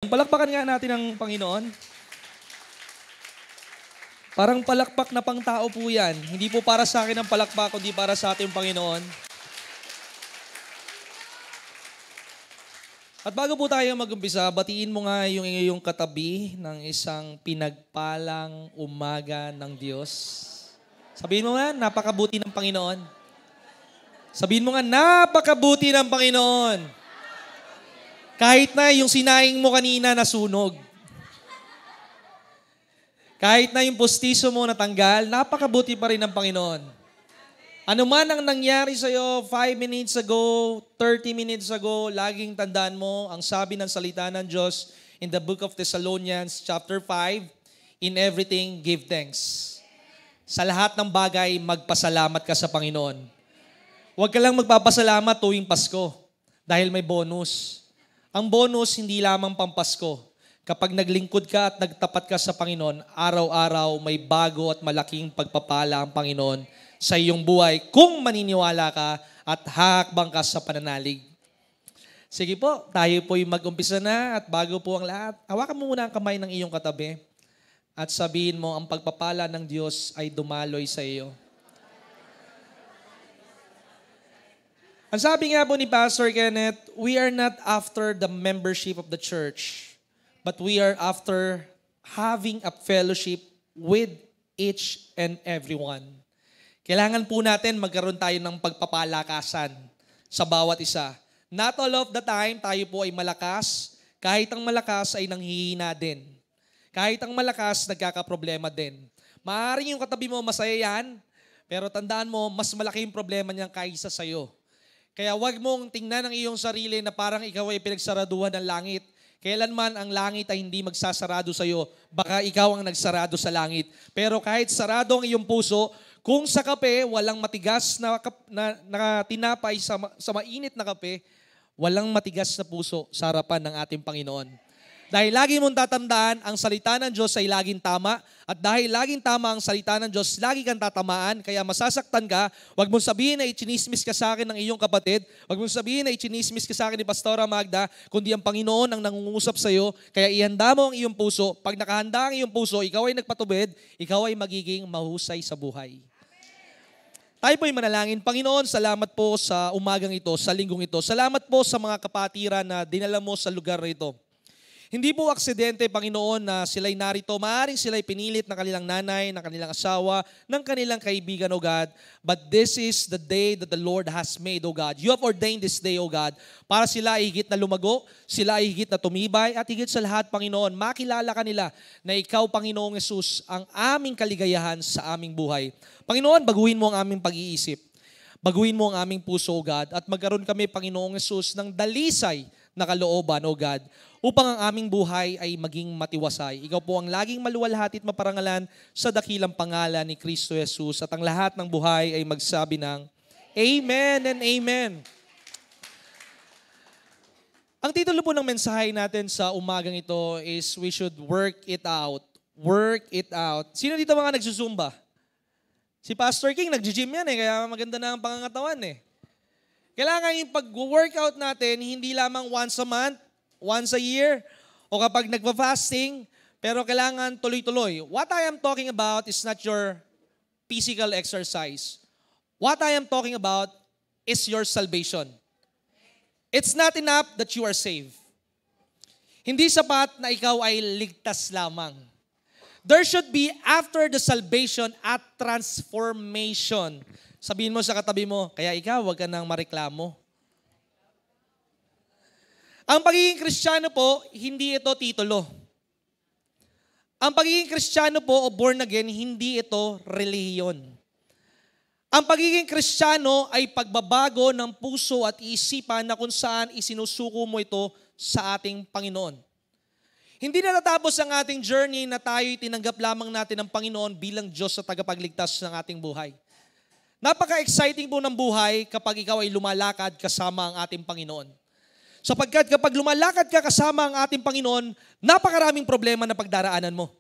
Palakpakan nga natin ang Panginoon. Parang palakpak na pang tao po yan. Hindi po para sa akin ang palakpak, kundi para sa ating Panginoon. At bago po tayo mag-umpisa, batiin mo nga yung iyong katabi ng isang pinagpalang umaga ng Diyos. Sabihin mo nga, napakabuti ng Panginoon. Sabihin mo nga, napakabuti ng Panginoon. Kahit na yung sinaing mo kanina nasunog. Kahit na yung postiso mo natanggal, napakabuti pa rin ng Panginoon. Ano man ang nangyari sa'yo 5 minutes ago, 30 minutes ago, laging tandaan mo ang sabi ng salita ng Diyos in the book of Thessalonians chapter 5, in everything give thanks. Sa lahat ng bagay, magpasalamat ka sa Panginoon. Huwag ka lang magpapasalamat tuwing Pasko dahil may bonus. Ang bonus hindi lamang pampasko. Kapag naglingkod ka at nagtapat ka sa Panginoon, araw-araw may bago at malaking pagpapala ang Panginoon sa iyong buhay kung maniniwala ka at hahakbang ka sa pananalig. Sige po, tayo po'y mag-umpisa na at bago po ang lahat, hawakan mo muna ang kamay ng iyong katabi at sabihin mo ang pagpapala ng Diyos ay dumaloy sa iyo. Ang sabi nga po ni Pastor Kenneth, we are not after the membership of the church, but we are after having a fellowship with each and everyone. Kailangan po natin magkaroon tayo ng pagpapalakasan sa bawat isa. Not all of the time tayo po ay malakas, kahit ang malakas ay nanghihina din. Kahit ang malakas, nagkakaproblema din. Maaaring yung katabi mo masaya yan, pero tandaan mo, mas malaki yung problema niyan kaysa sa'yo. Kaya wag mong tingnan ang iyong sarili na parang ikaw ay pinagsaraduhan ng langit. Kailanman ang langit ay hindi magsasarado sa iyo, baka ikaw ang nagsarado sa langit. Pero kahit sarado ang iyong puso, kung sa kape walang matigas na tinapay sa mainit na kape, walang matigas na puso sa harapan ng ating Panginoon. Dahil lagi mong tatandaan, ang salita ng Diyos ay laging tama. At dahil laging tama ang salita ng Diyos, lagi kang tatamaan, kaya masasaktan ka. Huwag mong sabihin na ichinismis ka sa akin ng iyong kapatid. Huwag mong sabihin na ichinismis ka sa akin ni Pastora Magda, kundi ang Panginoon ang nangungusap sa iyo. Kaya ihanda mo ang iyong puso. Pag nakahanda ang iyong puso, ikaw ay nagpatubid, ikaw ay magiging mahusay sa buhay. Tayo po'y manalangin. Panginoon, salamat po sa umagang ito, sa linggong ito. Salamat po sa mga kapatiran na dinala mo sa lugar na ito. Hindi po aksidente, Panginoon, na sila'y narito. Maaaring sila'y pinilit ng kanilang nanay, ng kanilang asawa, ng kanilang kaibigan, O God. But this is the day that the Lord has made, O God. You have ordained this day, O God, para sila ay higit na lumago, sila ay higit na tumibay, at higit sa lahat, Panginoon, makilala kanila na Ikaw, Panginoong Yesus, ang aming kaligayahan sa aming buhay. Panginoon, baguhin mo ang aming pag-iisip. Baguhin mo ang aming puso, O God, at magkaroon kami, Panginoong Yesus, ng dalisay na kalooban, O God, upang ang aming buhay ay maging matiwasay. Ikaw po ang laging maluwalhati at maparangalan sa dakilang pangalan ni Kristo Jesus, at ang lahat ng buhay ay magsabi ng Amen and Amen. Ang titulo po ng mensahe natin sa umagang ito is we should work it out. Work it out. Sino dito mga nagsusumba? Si Pastor King, nag-gym yan kaya maganda na ang pangangatawan Kailangan yung pag-workout natin, hindi lamang once a month, once a year, o kapag nagpa-fasting, pero kailangan tuloy-tuloy. What I am talking about is not your physical exercise. What I am talking about is your salvation. It's not enough that you are saved. Hindi sapat na ikaw ay ligtas lamang. There should be, after the salvation, a transformation. Sabihin mo sa katabi mo, kaya ikaw, huwag ka nang mareklamo. Ang pagiging Kristiyano po, hindi ito titulo. Ang pagiging Kristiyano po o born again, hindi ito relihiyon. Ang pagiging Kristiyano ay pagbabago ng puso at isipan na kung saan isinusuko mo ito sa ating Panginoon. Hindi na natapos ang ating journey na tayo'y tinanggap lamang natin ng Panginoon bilang Diyos sa tagapagligtas ng ating buhay. Napaka-exciting po ng buhay kapag ikaw ay lumalakad kasama ang ating Panginoon. Sapagkat kapag lumalakad ka kasama ang ating Panginoon, napakaraming problema na pagdaraanan mo.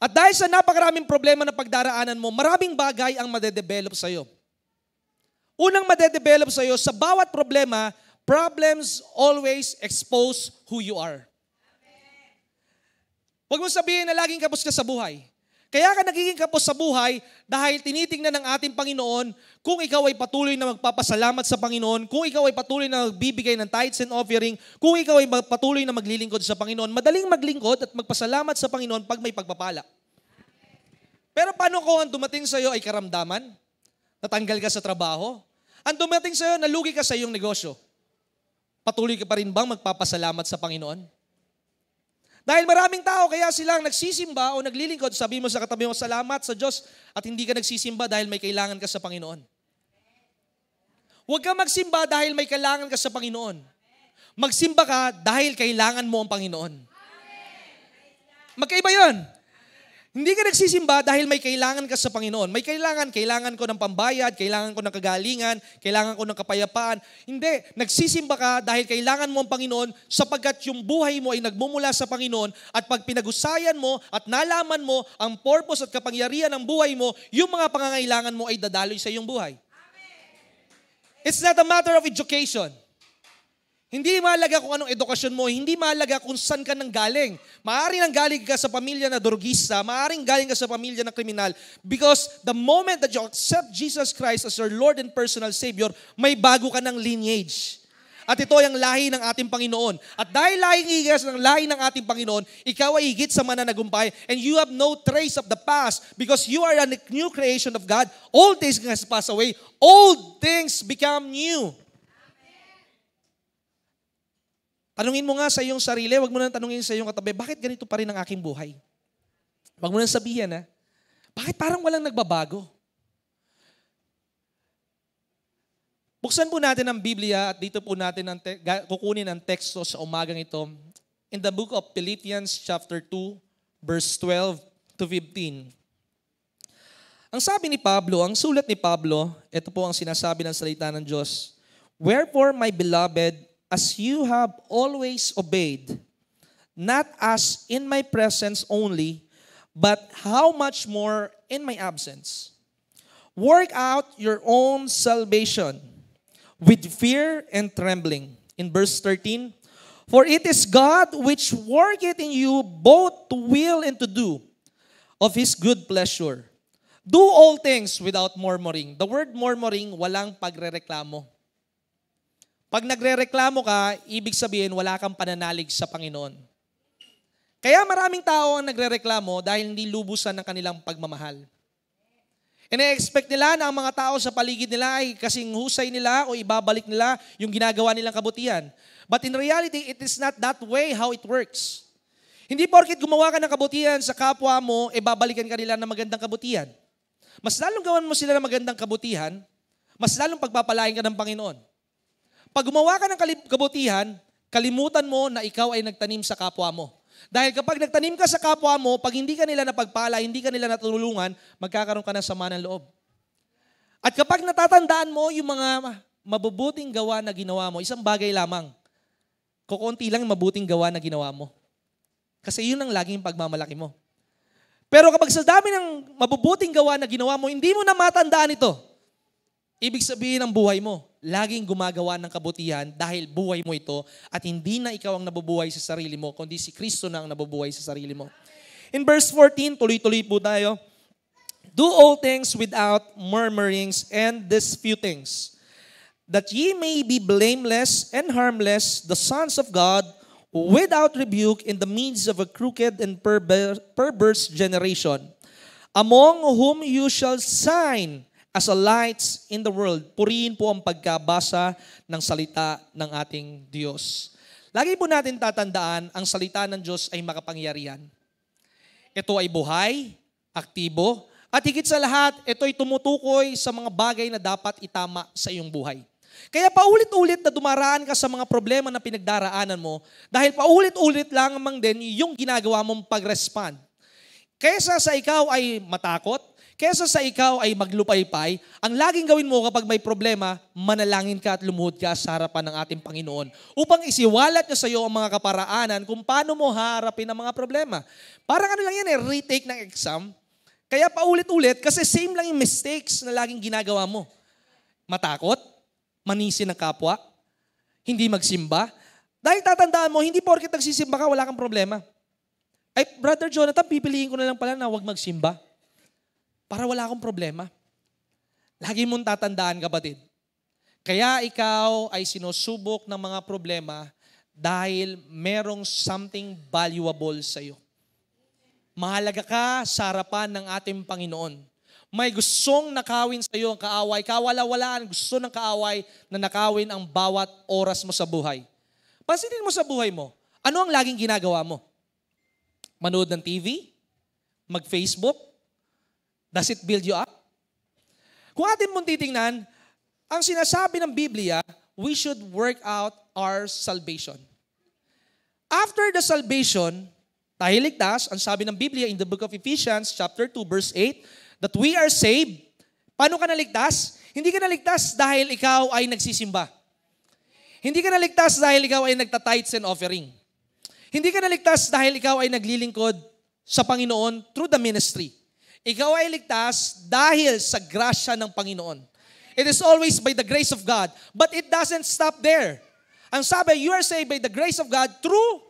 At dahil sa napakaraming problema na pagdaraanan mo, maraming bagay ang madedevelop sa iyo. Unang madedevelop sa iyo, sa bawat problema, problems always expose who you are. Huwag mo sabihin na laging kapos ka sa buhay. Kaya ka nagiging kapos sa buhay dahil tinitingnan ng ating Panginoon kung ikaw ay patuloy na magpapasalamat sa Panginoon, kung ikaw ay patuloy na magbibigay ng tithes and offering, kung ikaw ay patuloy na maglilingkod sa Panginoon. Madaling maglingkod at magpasalamat sa Panginoon pag may pagpapala. Pero paano kung ang dumating sa iyo ay karamdaman? Natanggal ka sa trabaho? Ang dumating sa iyo, nalugi ka sa iyong negosyo? Patuloy ka pa rin bang magpapasalamat sa Panginoon? Dahil maraming tao, kaya silang nagsisimba o naglilingkod, sabi mo sa katabi mo, salamat sa Diyos at hindi ka nagsisimba dahil may kailangan ka sa Panginoon. Huwag ka magsimba dahil may kailangan ka sa Panginoon. Magsimba ka dahil kailangan mo ang Panginoon. Magkaiba yun. Hindi ka nagsisimba dahil may kailangan ka sa Panginoon. May kailangan ko ng pambayad, kailangan ko ng kagalingan, kailangan ko ng kapayapaan. Hindi, nagsisimba ka dahil kailangan mo ang Panginoon sapagkat yung buhay mo ay nagmumula sa Panginoon at pag pinag-usayan mo at nalaman mo ang purpose at kapangyarihan ng buhay mo, yung mga pangangailangan mo ay dadaloy sa iyong buhay. It's not a matter of education. Hindi mahalaga kung anong edukasyon mo, hindi mahalaga kung saan ka nang galing. Maaaring nanggaling ka sa pamilya na drogista, maaaring galing ka sa pamilya na kriminal, because the moment that you accept Jesus Christ as your Lord and personal Savior, may bago ka ng lineage. At ito ay ang lahi ng ating Panginoon. At dahil lahi ng ating Panginoon, ikaw ay higit sa mananagumpay and you have no trace of the past because you are a new creation of God. Old things has passed away. Old things become new. Tanungin mo nga sa iyong sarili, wag mo nang tanungin sa iyong katabi, bakit ganito pa rin ang aking buhay? Wag mo nang sabihin, bakit parang walang nagbabago? Buksan po natin ang Biblia at dito po natin kukunin ang teksto sa umagang ito. In the book of Philippians chapter 2, verse 12 to 15. Ang sabi ni Pablo, ang sulat ni Pablo, ito po ang sinasabi ng salita ng Diyos. Wherefore, my beloved, as you have always obeyed, not as in my presence only, but how much more in my absence. Work out your own salvation with fear and trembling. In verse 13, for it is God which worketh in you both to will and to do of His good pleasure. Do all things without murmuring. The word murmuring, walang pagrereklamo. Pag nagrereklamo ka, ibig sabihin wala kang pananalig sa Panginoon. Kaya maraming tao ang nagrereklamo dahil hindi lubusan ng kanilang pagmamahal. Ina-expect nila na ang mga tao sa paligid nila ay kasing husay nila o ibabalik nila yung ginagawa nilang kabutihan. But in reality, it is not that way how it works. Hindi porket gumawa ka ng kabutihan sa kapwa mo, babalikan ka nila ng magandang kabutihan. Mas lalong gawan mo sila ng magandang kabutihan, mas lalong pagpapalain ka ng Panginoon. Pag gumawa ka ng kabutihan, kalimutan mo na ikaw ay nagtanim sa kapwa mo. Dahil kapag nagtanim ka sa kapwa mo, pag hindi ka nila napagpala, hindi ka nila natulungan, magkakaroon ka ng sama ng loob. At kapag natatandaan mo yung mga mabubuting gawa na ginawa mo, isang bagay lamang, kukunti lang mabuting gawa na ginawa mo. Kasi yun ang laging pagmamalaki mo. Pero kapag sa dami ng mabubuting gawa na ginawa mo, hindi mo na matandaan ito. Ibig sabihin ng buhay mo, laging gumagawa ng kabutihan dahil buhay mo ito at hindi na ikaw ang nabubuhay sa sarili mo, kundi si Kristo na ang nabubuhay sa sarili mo. In verse 14, tuloy-tuloy po tayo. Do all things without murmurings and disputings, that ye may be blameless and harmless, the sons of God, without rebuke in the midst of a crooked and perverse generation, among whom you shall shine as a lights in the world. Purihin po ang pagkabasa ng salita ng ating Diyos. Lagi po natin tatandaan, ang salita ng Diyos ay makapangyarihan. Ito ay buhay, aktibo, at higit sa lahat, ito ay tumutukoy sa mga bagay na dapat itama sa iyong buhay. Kaya paulit-ulit na dumaraan ka sa mga problema na pinagdaraanan mo, dahil paulit-ulit lang mang din yung ginagawa mong pag-respond. Kaysa sa ikaw ay matakot, kesa sa ikaw ay maglupaypay, ang laging gawin mo kapag may problema, manalangin ka at lumuhod ka sa harapan ng ating Panginoon upang isiwalat niya sa iyo ang mga kaparaanan kung paano mo harapin ang mga problema. Parang ano lang yan retake ng exam. Kaya paulit-ulit kasi same lang yung mistakes na laging ginagawa mo. Matakot, manisi ng kapwa, hindi magsimba. Dahil tatandaan mo, hindi porket nagsisimba ka, wala kang problema. Ay, Brother Jonathan, pipiliin ko na lang pala na huwag magsimba para wala akong problema. Lagi mong tatandaan, kapatid. Kaya ikaw ay sinusubok ng mga problema dahil merong something valuable sa iyo. Mahalaga ka sa harapan ng ating Panginoon. May gustong nakawin sa iyo ang kaaway. Kawala-walaan, gusto ng kaaway na nakawin ang bawat oras mo sa buhay. Pansinin mo sa buhay mo, ano ang laging ginagawa mo? Manood ng TV? Mag-Facebook? Does it build you up? Kung atin mong titingnan, ang sinasabi ng Biblia, we should work out our salvation. After the salvation, tayo ligtas, ang sabi ng Biblia in the book of Ephesians chapter 2 verse 8, that we are saved. Paano ka naligtas? Hindi ka naligtas dahil ikaw ay nagsisimba. Hindi ka naligtas dahil ikaw ay nagta-tithes and offering. Hindi ka naligtas dahil ikaw ay naglilingkod sa Panginoon through the ministry. Ikaw ay ligtas dahil sa grasya ng Panginoon. It is always by the grace of God. But it doesn't stop there. Ang sabi, you are saved by the grace of God through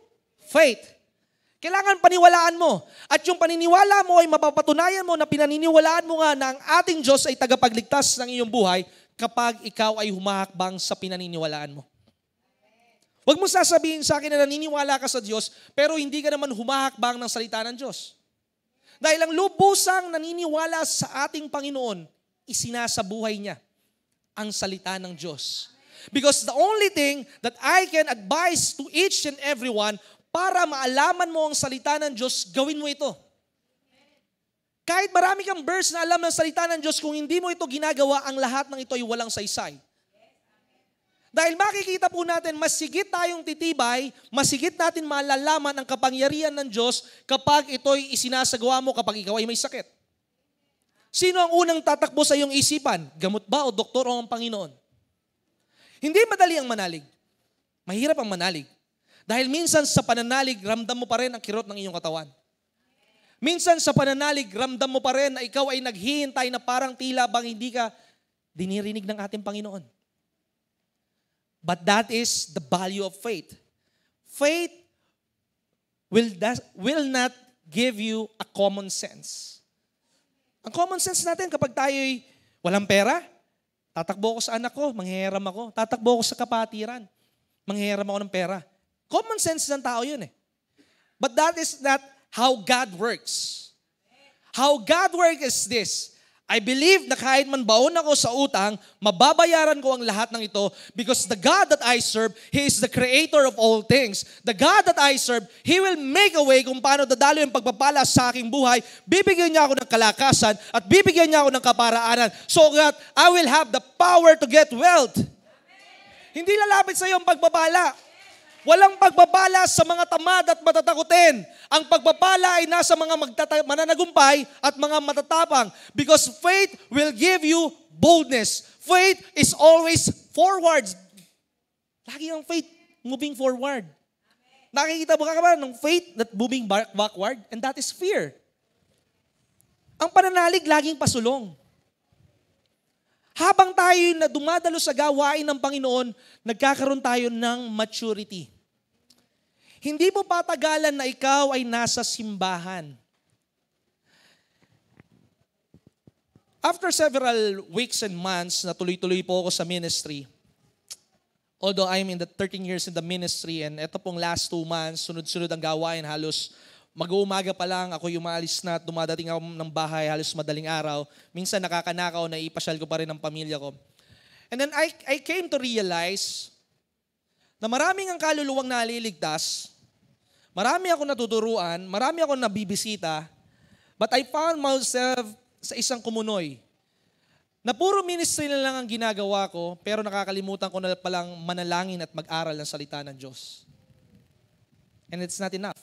faith. Kailangan paniwalaan mo. At yung paniniwala mo ay mapapatunayan mo na pinaniniwalaan mo nga na ang ating Diyos ay tagapagligtas ng iyong buhay kapag ikaw ay humahakbang sa pinaniniwalaan mo. Huwag mo sasabihin sa akin na naniniwala ka sa Diyos, pero hindi ka naman humahakbang ng salita ng Diyos. Dahil ang lubusang naniniwala sa ating Panginoon, isinasabuhay niya ang salita ng Diyos. Because the only thing that I can advise to each and everyone para maalaman mo ang salita ng Diyos, gawin mo ito. Kahit marami kang verse na alam ng salita ng Diyos, kung hindi mo ito ginagawa, ang lahat ng ito ay walang saysay. Dahil makikita po natin, mas higit tayong titibay, mas higit natin malalaman ang kapangyarihan ng Diyos kapag ito'y isinasagawa mo kapag ikaw ay may sakit. Sino ang unang tatakbo sa iyong isipan? Gamot ba o doktor o ang Panginoon? Hindi madali ang manalig. Mahirap ang manalig. Dahil minsan sa pananalig, ramdam mo pa rin ang kirot ng iyong katawan. Minsan sa pananalig, ramdam mo pa rin na ikaw ay naghihintay na parang tila bang hindi ka dinirinig ng ating Panginoon. But that is the value of faith. Faith will not give you a common sense. Ang common sense natin kapag tayo'y walang pera, tatakbo ko sa anak ko, manghihiram ako. Tatakbo ko sa kapatiran, manghihiram ako ng pera. Common sense ng tao yun eh. But that is not how God works. How God works is this. I believe na kahit man baon ako sa utang, mababayaran ko ang lahat ng ito because the God that I serve, He is the creator of all things. The God that I serve, He will make a way kung paano dadalo yung pagpapala sa aking buhay. Bibigyan niya ako ng kalakasan at bibigyan niya ako ng kaparaanan so that I will have the power to get wealth. Hindi lalapit sa iyo ang pagpapala. Walang pagpapala sa mga tamad at matatakutin. Ang pagpapala ay nasa mga mananagumpay at mga matatapang because faith will give you boldness. Faith is always forward. Lagi ang faith moving forward. Nakikita mo ka ba ng faith that moving backward? And that is fear. Ang pananalig laging pasulong. Habang tayo na dumadalo sa gawain ng Panginoon, nagkakaroon tayo ng maturity. Hindi mo patagalan na ikaw ay nasa simbahan. After several weeks and months na tuloy-tuloy po ako sa ministry, although I'm in the 13 years in the ministry and ito pong last 2 months, sunod-sunod ang gawain, halos mag-uumaga pa lang ako yung maalis na at dumadating ako ng bahay halos madaling araw. Minsan nakakanakaw na ipasyal ko pa rin ang pamilya ko. And then I came to realize na maraming ang kaluluwang naliligtas, marami ako natuturuan, marami ako nabibisita, but I found myself sa isang kumunoy na puro ministry na lang ang ginagawa ko, pero nakakalimutan ko na palang manalangin at mag-aral ng salita ng Diyos. And it's not enough.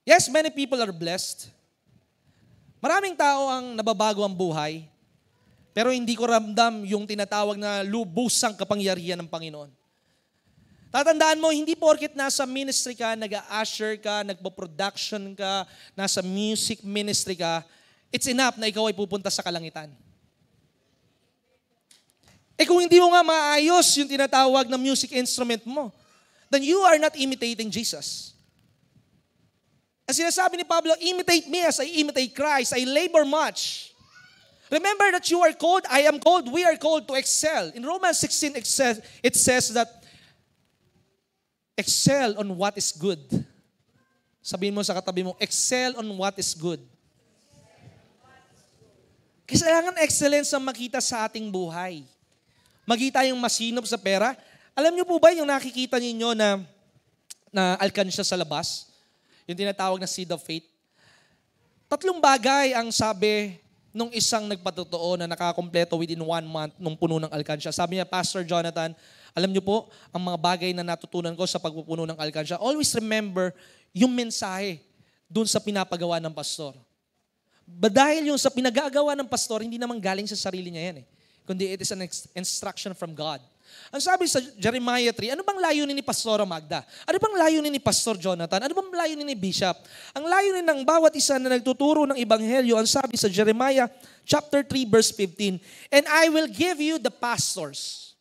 Yes, many people are blessed. Maraming tao ang nababago ang buhay, pero hindi ko ramdam yung tinatawag na lubusang kapangyarihan ng Panginoon. Tatandaan mo, hindi porket nasa ministry ka, nag-a-usher ka, nagpo-production ka, nasa music ministry ka, it's enough na ikaw ay pupunta sa kalangitan. Kung hindi mo nga maayos yung tinatawag na music instrument mo, then you are not imitating Jesus. Ang sinasabi ni Pablo, imitate me as I imitate Christ. I labor much. Remember that you are called, I am called, we are called to excel. In Romans 16, it says that excel on what is good. Sabihin mo sa katabi mo, excel on what is good. Kailangan excellence ang makita sa ating buhay. Makita yung masinop sa pera. Alam niyo po ba yung nakikita ninyo na alkansya sa labas? Yung tinatawag na seed of faith. 3 bagay ang sabi nung isang nagpatotoo na nakakompleto within 1 month nung puno ng alkansya. Sabi niya, Pastor Jonathan, alam niyo po, ang mga bagay na natutunan ko sa pagpupuno ng alkansya, always remember yung mensahe dun sa pinapagawa ng pastor. Dahil yung sa pinagagawa ng pastor, hindi naman galing sa sarili niya yan kundi it is an instruction from God. Ang sabi sa Jeremiah 3, ano bang layunin ni Pastora Magda? Ano bang layunin ni Pastor Jonathan? Ano bang layunin ni Bishop? Ang layunin ng bawat isa na nagtuturo ng Ebanghelyo, ang sabi sa Jeremiah chapter 3 verse 15, and I will give you the pastors.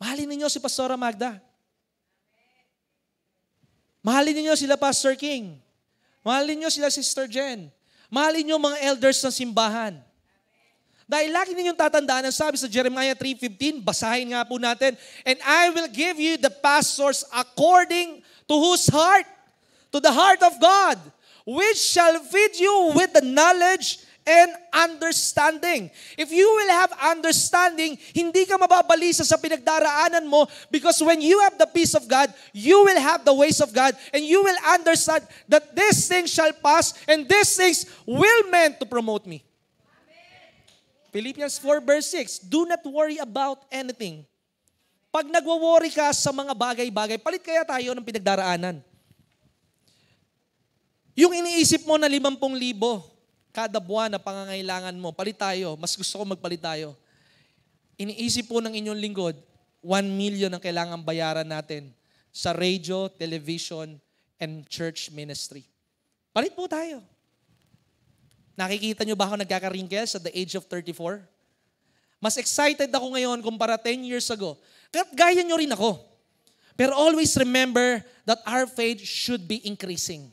Mahalin ninyo si Pastora Magda. Mahalin ninyo sila Pastor King. Mahalin ninyo sila Sister Jen. Mahalin ninyo mga elders ng simbahan. Dahil lagi ninyong tatandaan ang sabi sa Jeremiah 3:15, basahin nga po natin, and I will give you the pastors according to whose heart? To the heart of God, which shall feed you with the knowledge and understanding. If you will have understanding, hindi ka mababalisa sa pinagdaraanan mo because when you have the peace of God, you will have the ways of God and you will understand that these things shall pass and these things will meant to promote me. Philippians 4 verse 6, do not worry about anything. Pag nagwo-worry ka sa mga bagay-bagay, palit kaya tayo ng pinagdaraanan. Yung iniisip mo na 50,000 kada buwan na pangangailangan mo, palit tayo. Mas gusto ko magpalit tayo. Iniisip po ng inyong lingkod, 1 million ang kailangan bayaran natin sa radio, television, and church ministry. Palit po tayo. Nakikita nyo ba ako nagkaka-wrinkles at the age of 34? Mas excited ako ngayon kumpara 10 years ago. Kahit gaya nyo rin ako. Pero always remember that our faith should be increasing.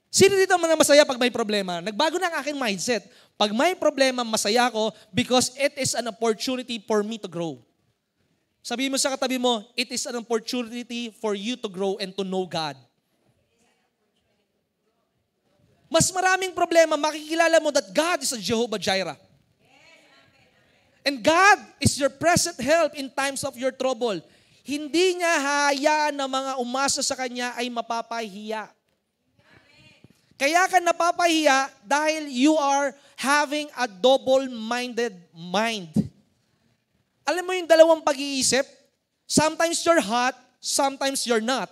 Sino dito mga masaya pag may problema? Nagbago na ang aking mindset. Pag may problema, masaya ako because it is an opportunity for me to grow. Sabihin mo sa katabi mo, it is an opportunity for you to grow and to know God. Mas maraming problema, makikilala mo that God is a Jehovah Jireh. And God is your present help in times of your trouble. Hindi niya hayaan na mga umasa sa Kanya ay mapapahiya. Kaya ka napapahiya dahil you are having a double-minded mind. Alam mo yung dalawang pag-iisip? Sometimes you're hot, sometimes you're not.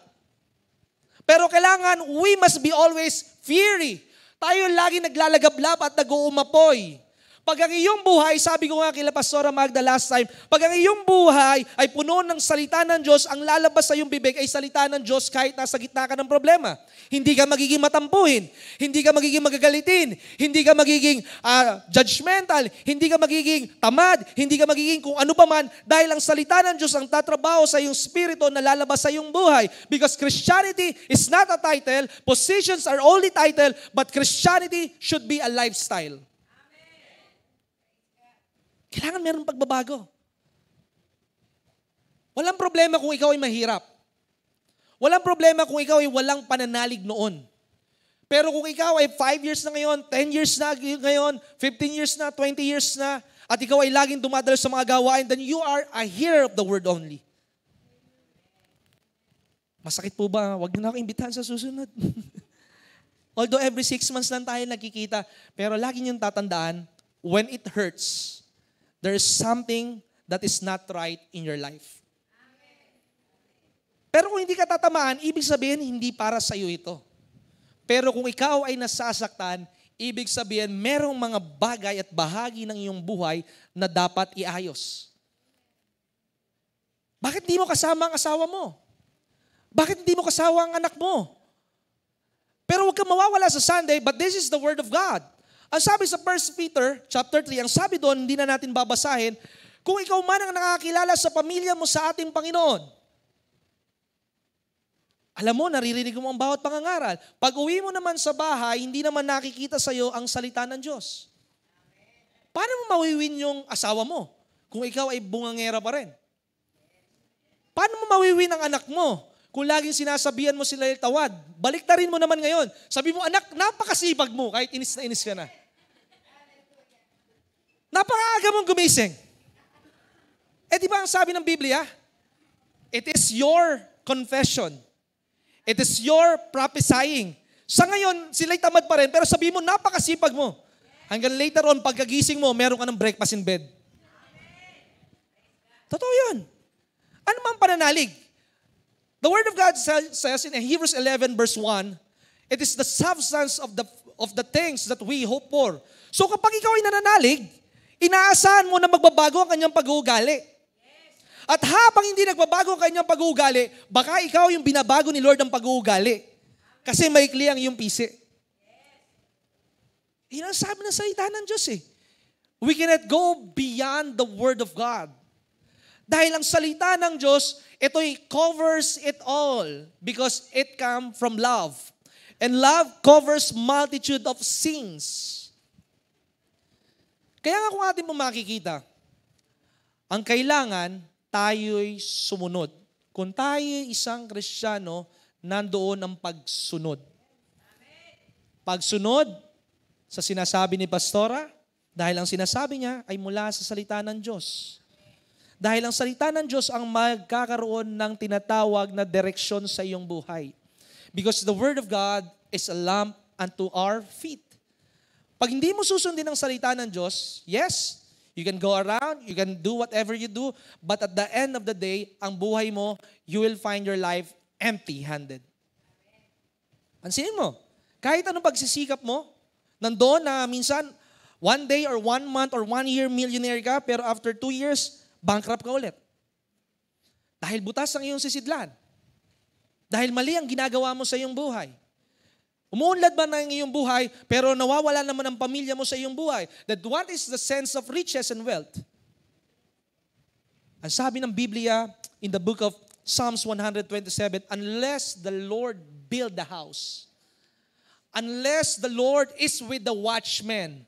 Pero kailangan, we must be always fiery. Tayo lagi naglalagablap at nag-uumapoy. Pag ang iyong buhay, sabi ko nga kila Pastora Magda last time, pag ang iyong buhay ay puno ng salita ng Diyos, ang lalabas sa iyong bibig ay salita ng Diyos kahit nasa gitna ka ng problema. Hindi ka magiging matampuhin, hindi ka magiging magagalitin, hindi ka magiging judgmental, hindi ka magiging tamad, hindi ka magiging kung ano pa man, dahil ang salita ng Diyos ang tatrabaho sa iyong spirito na lalabas sa iyong buhay. Because Christianity is not a title, positions are only title, but Christianity should be a lifestyle. Kailangan meron pagbabago. Walang problema kung ikaw ay mahirap. Walang problema kung ikaw ay walang pananalig noon. Pero kung ikaw ay 5 years na ngayon, 10 years na ngayon, 15 years na, 20 years na, at ikaw ay laging dumadalo sa mga gawain, then you are a hearer of the word only. Masakit po ba? Huwag niyo na ako imbitahan sa susunod. Although every 6 months lang tayo nagkikita, pero lagi niyong tatandaan, when it hurts, there is something that is not right in your life. Pero kung hindi ka tatamaan, ibig sabihin, hindi para sa iyo ito. Pero kung ikaw ay nasasaktan, ibig sabihin, merong mga bagay at bahagi ng iyong buhay na dapat iayos. Bakit hindi mo kasama ang asawa mo? Bakit hindi mo kasama ang anak mo? Pero huwag kang mawawala sa Sunday, but this is the Word of God. Ang sabi sa 1 Peter chapter 3, ang sabi doon, hindi na natin babasahin, kung ikaw man ang nakakilala sa pamilya mo sa ating Panginoon, Alam mo, naririnig mo ang bawat pangangaral. Pag uwi mo naman sa bahay, hindi naman nakikita sa'yo ang salita ng Diyos. Paano mo mawiwin yung asawa mo kung ikaw ay bungangera pa rin? Paano mo mawiwin ang anak mo kung laging sinasabihan mo sila yung tawad? Baliktarin mo naman ngayon. Sabi mo, anak, napakasipag mo kahit inis na inis ka na. Napakaaga mong gumising. Di ba ang sabi ng Biblia? It is your confession. It is your prophesying. Sa ngayon, sila'y tamad pa rin, pero sabi mo, napakasipag mo. Hanggang later on, pagkagising mo, meron ka ng breakfast in bed. Totoo yun. Ano mang pananalig? The Word of God says in Hebrews 11 verse 1, it is the substance of the things that we hope for. So kapag ikaw ay nananalig, inaasahan mo na magbabago ang kanyang pag-uugali. At habang hindi nagbabago ang kanyang pag-uugali, baka ikaw yung binabago ni Lord ang pag-uugali. Kasi maikli ang iyong pisi. Yan ang sabi ng salita ng Diyos eh. We cannot go beyond the Word of God. Dahil ang salita ng Diyos, ito'y covers it all because it comes from love. And love covers multitude of sins. Kaya nga kung atin mo makikita, ang kailangan, tayo'y sumunod. Kung tayo'y isang Kristiyano, nandoon ang pagsunod. Pagsunod sa sinasabi ni Pastora, dahil ang sinasabi niya ay mula sa salita ng Diyos. Dahil ang salita ng Diyos ang magkakaroon ng tinatawag na direksyon sa iyong buhay. Because the Word of God is a lamp unto our feet. Pag hindi mo susundin ang salita ng Diyos, yes, you can go around, you can do whatever you do, but at the end of the day, ang buhay mo, you will find your life empty-handed. Pansinin mo, kahit anong pagsisikap mo, nandoon na minsan, 1 day or 1 month or 1 year millionaire ka, pero after 2 years, bankrupt ka ulit. Dahil butas ang iyong sisidlan. Dahil mali ang ginagawa mo sa iyong buhay. Umuunlad ba ng iyong buhay, pero nawawala naman ang pamilya mo sa iyong buhay? That what is the sense of riches and wealth? Ang sabi ng Biblia in the book of Psalms 127, unless the Lord build the house, unless the Lord is with the watchman,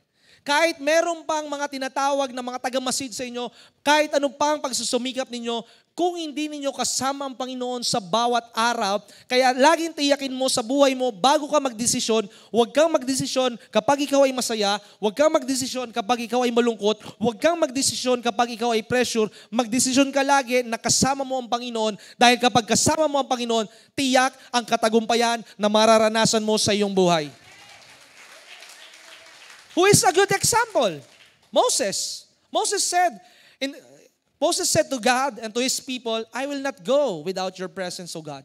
kahit meron pang mga tinatawag na mga taga-masid sa inyo, kahit anong pang pagsusumikap ninyo, kung hindi ninyo kasama ang Panginoon sa bawat araw, kaya laging tiyakin mo sa buhay mo, bago ka magdesisyon, huwag kang magdesisyon kapag ikaw ay masaya, huwag kang magdesisyon kapag ikaw ay malungkot, huwag kang magdesisyon kapag ikaw ay pressure, magdesisyon ka lagi na kasama mo ang Panginoon, dahil kapag kasama mo ang Panginoon, tiyak ang katagumpayan na mararanasan mo sa iyong buhay. Who is a good example? Moses. Moses said to God and to his people, I will not go without your presence, O God.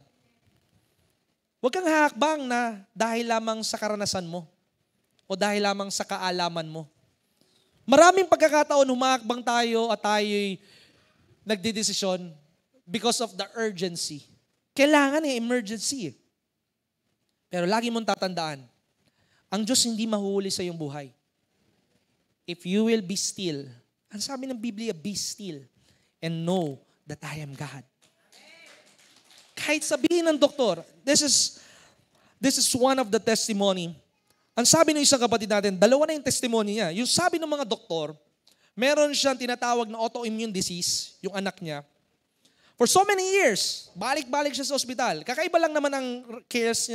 Huwag kang hahakbang na dahil lamang sa karanasan mo o dahil lamang sa kaalaman mo. Maraming pagkakataon humakbang tayo at tayo'y nagdidesisyon because of the urgency. Kailangan emergency. Pero lagi mong tatandaan, ang Diyos hindi mahuhuli sa iyong buhay. If you will be still, ang sabi ng Biblia, be still and know that I am God. Kahit sabihin ng doktor, this is one of the testimony. Ang sabi ng isang kapatid natin, dalawa na yung testimony niya. Yung sabi ng mga doktor, meron siyang tinatawag na autoimmune disease, yung anak niya. For so many years, balik-balik siya sa ospital. Kakaiba lang naman ang case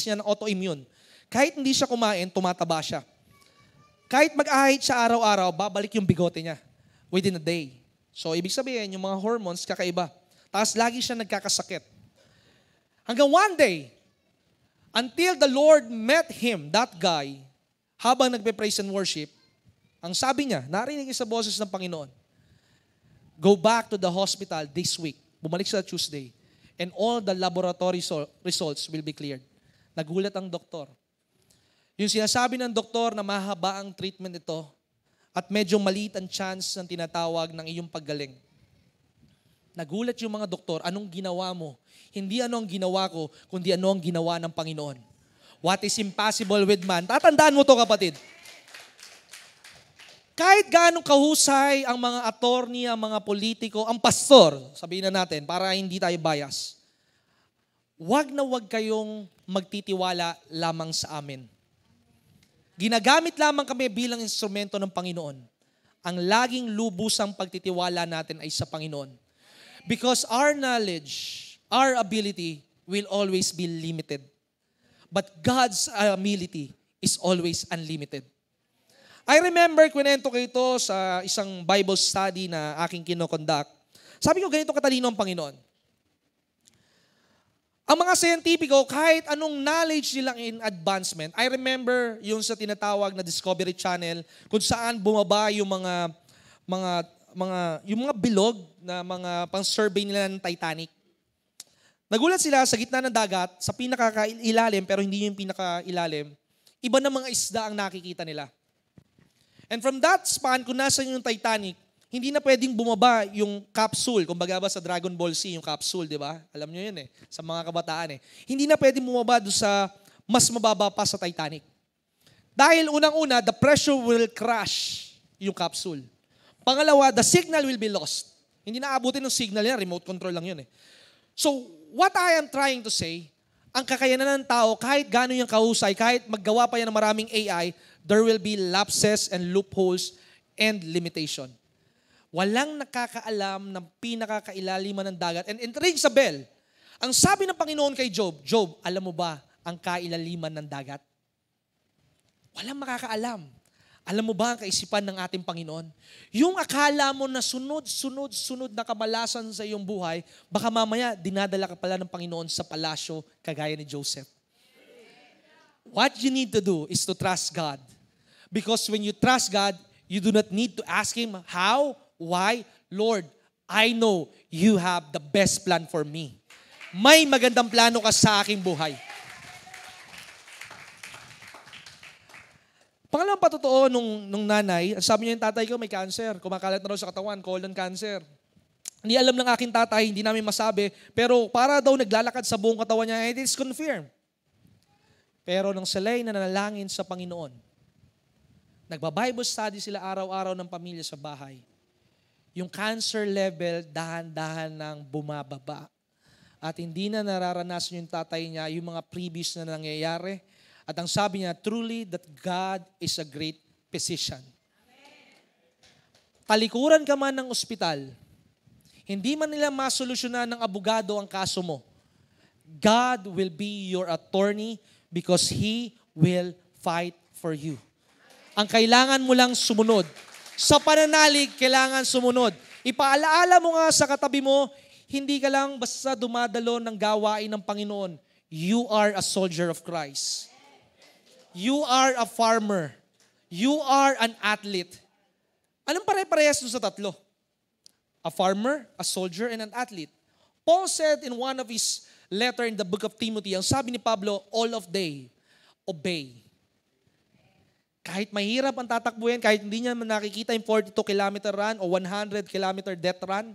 niya ng autoimmune. Kahit hindi siya kumain, tumataba siya. Kahit mag-ahit siya araw-araw, babalik yung bigote niya within a day. So, ibig sabihin, yung mga hormones, kakaiba. Tapos, lagi siya nagkakasakit. Hanggang one day, until the Lord met him, that guy, habang nagpe-praise and worship, ang sabi niya, narinig niya sa boses ng Panginoon, go back to the hospital this week. Bumalik siya Tuesday. And all the laboratory results will be cleared. Nagulat ang doktor. Yung sinasabi ng doktor na mahaba ang treatment ito at medyo maliit ang chance ng tinatawag ng iyong paggaling. Nagulat yung mga doktor, anong ginawa mo? Hindi ano ang ginawa ko, kundi ano ang ginawa ng Panginoon. What is impossible with man? Tatandaan mo to, kapatid. Kahit gaano kahusay ang mga attorney, ang mga politiko, ang pastor, sabihin na natin, para hindi tayo bias. wag kayong magtitiwala lamang sa amin. Ginagamit lamang kami bilang instrumento ng Panginoon. Ang laging lubusang pagtitiwala natin ay sa Panginoon. Because our knowledge, our ability will always be limited. But God's ability is always unlimited. I remember, kwento ko ito sa isang Bible study na aking kinoconduct. Sabi ko, ganito katalino ang Panginoon. Ang mga scientifico, kahit anong knowledge nilang in advancement, I remember yung sa tinatawag na Discovery Channel, kung saan bumaba yung yung mga bilog na mga pang-survey nila ng Titanic. Nagulat sila sa gitna ng dagat, sa pinakailalim, pero hindi yung pinakailalim, iba na mga isda ang nakikita nila. And from that span, kung nasa yung Titanic, hindi na pwedeng bumaba yung capsule. Kumbaga ba sa Dragon Ball Z, yung capsule, di ba? Alam nyo yun sa mga kabataan Hindi na pwedeng bumaba doon sa mas mababa pa sa Titanic. Dahil unang-una, the pressure will crash yung capsule. Pangalawa, the signal will be lost. Hindi na abutin ng signal yan, remote control lang yun So, what I am trying to say, ang kakayanan ng tao, kahit gano'n yung kahusay, kahit maggawa pa yan ng maraming AI, there will be lapses and loopholes and limitation. Walang nakakaalam ng pinakakailaliman ng dagat. And ring sa bell, ang sabi ng Panginoon kay Job, Job, alam mo ba ang kailaliman ng dagat? Walang makakaalam. Alam mo ba ang kaisipan ng ating Panginoon? Yung akala mo na sunod na kamalasan sa iyong buhay, baka mamaya dinadala ka pala ng Panginoon sa palasyo kagaya ni Joseph. What you need to do is to trust God. Because when you trust God, you do not need to ask Him, how? Why? Lord, I know you have the best plan for me. May magandang plano ka sa aking buhay. Pangalawang patotoo nung nanay, sabi niya yung tatay ko may cancer, kumakalat na raw sa katawan, colon cancer. Hindi alam ng aking tatay, hindi namin masabi, pero para daw naglalakad sa buong katawan niya, it is confirmed. Pero nang sila'y nanalangin sa Panginoon, nagba-Bible study sila araw-araw ng pamilya sa bahay. Yung cancer level, dahan-dahan nang bumababa. At hindi na nararanasan yung tatay niya, yung mga previous na nangyayari. At ang sabi niya, truly that God is a great physician. Talikuran ka man ng ospital, hindi man nila masolusyonan ng abogado ang kaso mo, God will be your attorney because He will fight for you. Ang kailangan mo lang sumunod. Sa pananalig, kailangan sumunod. Ipaalaala mo nga sa katabi mo, hindi ka lang basta dumadalo ng gawain ng Panginoon. You are a soldier of Christ. You are a farmer. You are an athlete. Anong pare-parehas sa tatlo? A farmer, a soldier, and an athlete. Paul said in one of his letter in the book of Timothy, ang sabi ni Pablo, all of they obey. Kahit mahirap ang tatakbuhin, kahit hindi niya nakikita yung 42-kilometer run o 100-kilometer death run,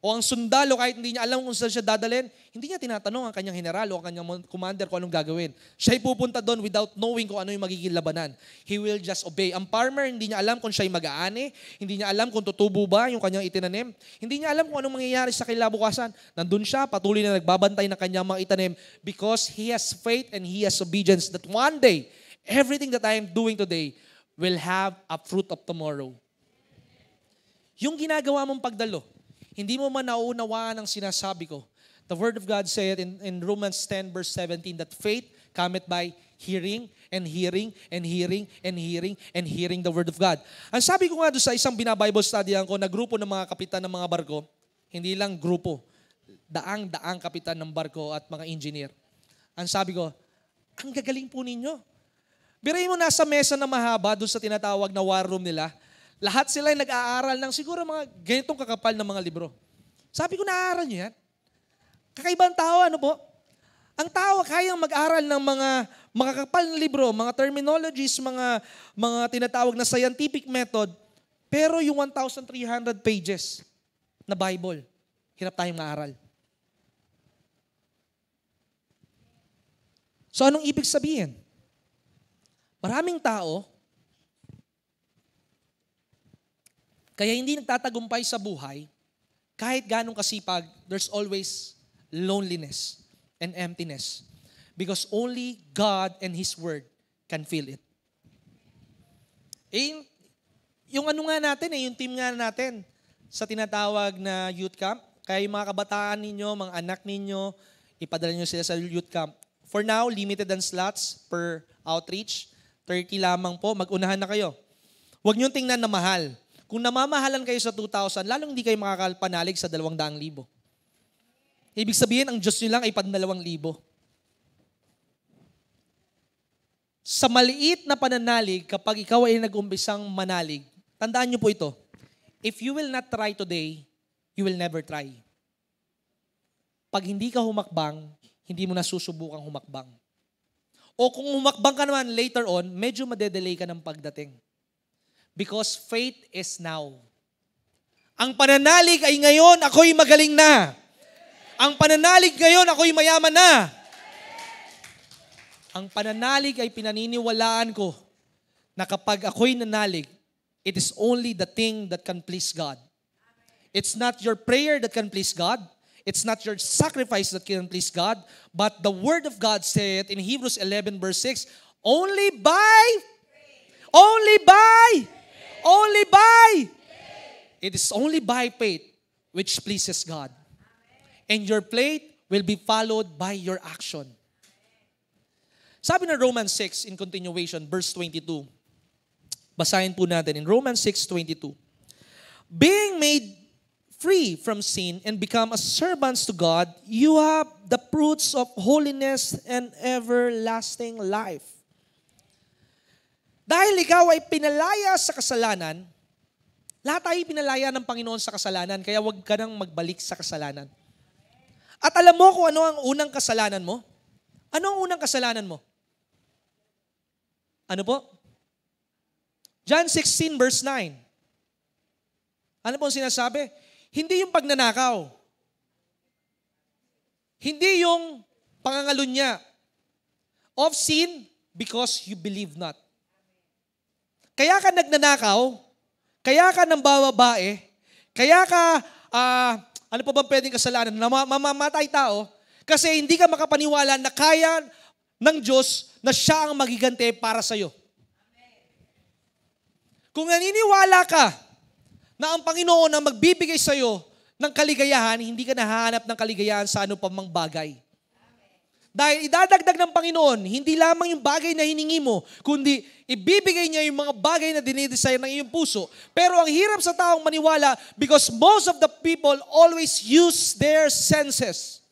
o ang sundalo kahit hindi niya alam kung saan siya dadalhin, hindi niya tinatanong ang kanyang general o ang kanyang commander kung anong gagawin. Siya'y pupunta doon without knowing kung ano yung magiging labanan. He will just obey. Ang farmer, hindi niya alam kung siya'y mag-aani, hindi niya alam kung tutubo ba yung kanyang itinanim, hindi niya alam kung anong mangyayari sa kinabukasan. Nandun siya, patuloy na nagbabantay ng kanyang mga itanim because he has faith and he has obedience that one day, everything that I am doing today will have a fruit of tomorrow. Yung ginagawa mong pagdalo, hindi mo man nauunawaan ang sinasabi ko. The Word of God said in Romans 10 verse 17 that faith cometh by hearing and hearing and hearing and hearing and hearing the Word of God. Ang sabi ko nga doon sa isang binabible studyan ko na grupo ng mga kapitan ng mga barko, hindi lang grupo, daang-daang kapitan ng barko at mga engineer. Ang sabi ko, ang gagaling po ninyo. Birahin mo nasa mesa na mahaba doon sa tinatawag na war room nila. Lahat sila ay nag-aaral ng siguro mga ganitong kakapal na mga libro. Sabi ko, naaaral niyo yan? Kakaibang tao, ano po? Ang tao kayang mag-aral ng mga makakapal na libro, mga terminologies, mga tinatawag na scientific method, pero yung 1,300 pages na Bible, hirap tayong maaral. So anong ibig sabihin? Maraming tao, kaya hindi nagtatagumpay sa buhay, kahit ganong kasipag, there's always loneliness. and emptiness. Because only God and His Word can fill it. Yung ano nga natin yung team nga natin sa tinatawag na youth camp, kaya yung mga kabataan ninyo, mga anak ninyo, ipadala nyo sila sa youth camp. For now, limited ang slots per outreach. 30 lamang po. Mag-unahan na kayo. Huwag nyo tingnan na mahal. Kung namamahalan kayo sa 2,000, lalong hindi kayo makakapanalig sa 200,000. Ibig sabihin, ang Diyos nyo lang ay 2,000. Sa maliit na pananalig, kapag ikaw ay nag-umpisang manalig, tandaan nyo po ito, if you will not try today, you will never try. Pag hindi ka humakbang, hindi mo na susubukang humakbang. O kung humakbang ka naman later on, medyo madedelay ka ng pagdating. Because faith is now. Ang pananalig ay ngayon, ako'y magaling na. Ang pananalig ngayon, ako'y mayaman na. Ang pananalig ay pinaniniwalaan ko na kapag ako'y nanalig, it is only the thing that can please God. It's not your prayer that can please God. It's not your sacrifice that can please God. But the Word of God said in Hebrews 11 verse 6, only by, it is only by faith which pleases God. And your faith will be followed by your action. Sabi na Romans 6 in continuation, verse 22. Basahin po natin in Romans 6:22. Being made free from sin and become as servants to God, you have the fruits of holiness and everlasting life. Dahil ikaw ay pinalaya sa kasalanan, lahat tayo pinalaya ng Panginoon sa kasalanan, kaya huwag ka nang magbalik sa kasalanan. At alam mo kung ano ang unang kasalanan mo? Ano ang unang kasalanan mo? Ano po? John 16 verse 9. Ano po ang sinasabi? Hindi yung pagnanakaw. Hindi yung pangangalunya. Of sin because you believe not. Kaya ka nagnanakaw, kaya ka nang bababae, kaya ka, ano pa ba pwedeng kasalanan? Mamamatay tao, kasi hindi ka makapaniwala na kaya ng Diyos na siya ang magigante para sa'yo. Kung naniniwala ka na ang Panginoon ang magbibigay sa'yo ng kaligayahan, hindi ka nahahanap ng kaligayahan sa ano pa mang bagay. Dahil idadagdag ng Panginoon, hindi lamang yung bagay na hiningi mo, kundi ibibigay niya yung mga bagay na dinidesire ng iyong puso. Pero ang hirap sa taong maniwala because most of the people always use their senses.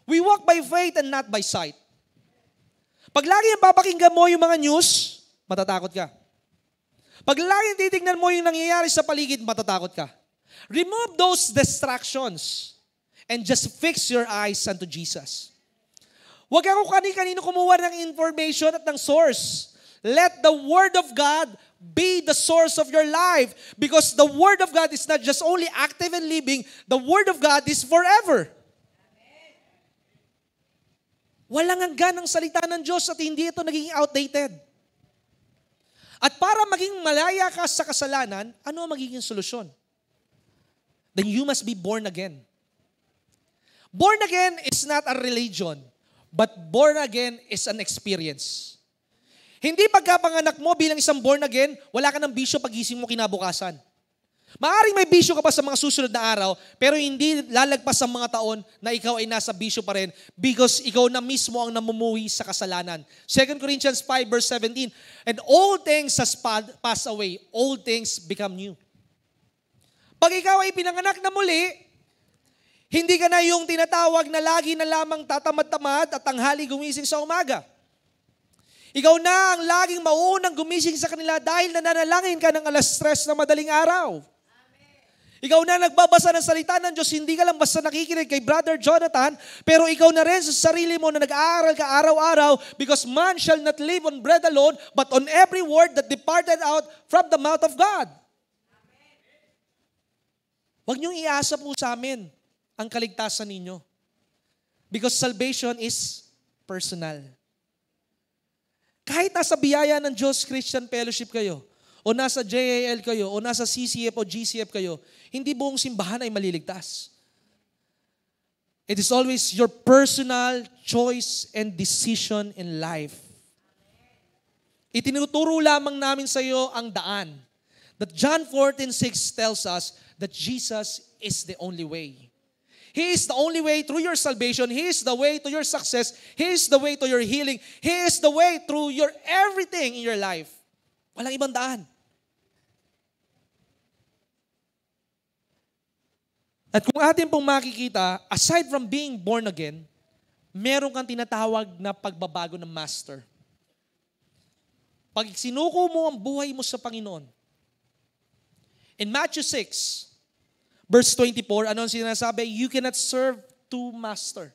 We walk by faith and not by sight. Pag lagi yung papakinggan mo yung mga news, matatakot ka. Pag lagi titignan mo yung nangyayari sa paligid, matatakot ka. Remove those distractions and just fix your eyes unto Jesus. Huwag ako kani-kanino kumuha ng information at ng source. Let the Word of God be the source of your life. Because the Word of God is not just only active and living, the Word of God is forever. Walang hanggan ang salita ng Diyos at hindi ito naging outdated. At para maging malaya ka sa kasalanan, ano ang magiging solusyon? Then you must be born again. Born again is not a religion, but born again is an experience. Hindi pagkapanganak mo bilang isang born again, wala ka ng bisyo pagising mo kinabukasan. Maaring may bisyo ka pa sa mga susunod na araw, pero hindi lalagpas ang mga taon na ikaw ay nasa bisyo pa rin because ikaw na mismo ang namumuhi sa kasalanan. 2 Corinthians 5 verse 17, and all things has passed away, all things become new. Pag ikaw ay pinanganak na muli, hindi ka na yung tinatawag na lagi na lamang tatamad-tamad at tanghali gumising sa umaga. Ikaw na ang laging mauunang gumising sa kanila dahil nananalangin ka ng 3:00 ng madaling araw. Ikaw na nagbabasa ng salita ng Diyos, hindi ka lang basta nakikinig kay Brother Jonathan, pero ikaw na rin sa sarili mo na nag-aaral ka araw-araw because man shall not live on bread alone, but on every word that departed out from the mouth of God. Huwag niyong iasa po sa amin ang kaligtasan ninyo. Because salvation is personal. Kahit nasa biyaya ng Diyos Christian Fellowship kayo, o nasa JAL kayo, o nasa CCF o GCF kayo, hindi buong simbahan ay maliligtas. It is always your personal choice and decision in life. Itinuturo lamang namin sa iyo ang daan. That John 14:6 tells us that Jesus is the only way. He is the only way through your salvation. He is the way to your success. He is the way to your healing. He is the way through your everything in your life. Walang ibang daan. At kung atin pong makikita, aside from being born again, meron kang tinatawag na pagbabago ng master. Pag sinuko mo ang buhay mo sa Panginoon. In Matthew 6, verse 24, ano ang sinasabi? You cannot serve two master.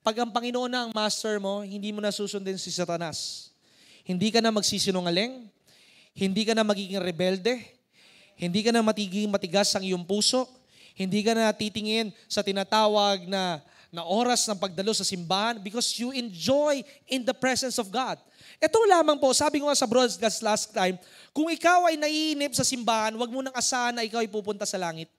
Pag ang Panginoon na ang master mo, hindi mo na susundin si Satanas. Hindi ka na magsisinungaling, hindi ka na magiging rebelde, hindi ka na magiging matigas ang iyong puso, hindi ka na titingin sa tinatawag na oras ng pagdalo sa simbahan because you enjoy in the presence of God. Ito lamang po, sabi ko nga sa broadcast last time, kung ikaw ay naiinip sa simbahan, huwag mo nang asahan na ikaw ay pupunta sa langit.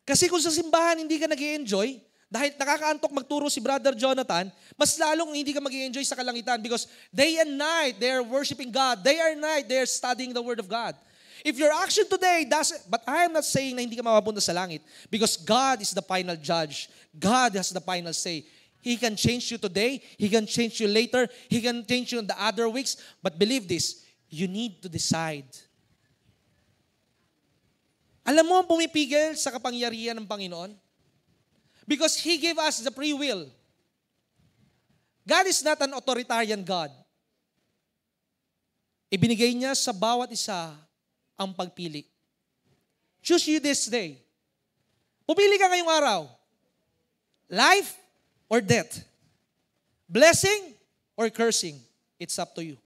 Kasi kung sa simbahan hindi ka nag-i-enjoy, dahil nakakaantok magturo si Brother Jonathan, mas lalong hindi ka mag-i-enjoy sa kalangitan because day and night, they are worshiping God. Day and night, they are studying the Word of God. If your action today doesn't, but I am not saying na hindi ka mapapunta sa langit because God is the final judge. God has the final say. He can change you today. He can change you later. He can change you in the other weeks. But believe this, you need to decide. Alam mo ang pumipigil sa kapangyarihan ng Panginoon? Because He gave us the free will. God is not an authoritarian God. Ibinigay niya sa bawat isa ang pagpili. Choose you this day. Pumili ka ngayong araw. Life or death? Blessing or cursing? It's up to you.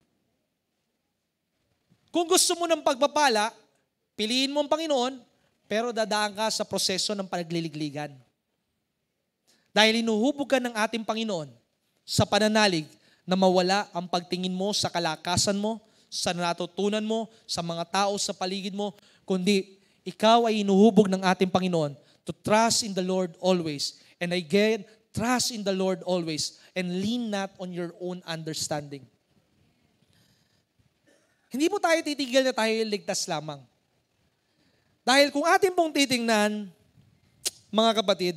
Kung gusto mo ng pagpapala, piliin mo ang Panginoon, pero dadaan ka sa proseso ng panagliligligan. Dahil inuhubog ka ng ating Panginoon sa pananalig na mawala ang pagtingin mo sa kalakasan mo, sa natutunan mo, sa mga tao sa paligid mo, kundi ikaw ay inuhubog ng ating Panginoon to trust in the Lord always. And again, trust in the Lord always and lean not on your own understanding. Hindi mo tayo titigil na tayo ligtas lamang. Dahil kung atin pong titingnan, mga kapatid,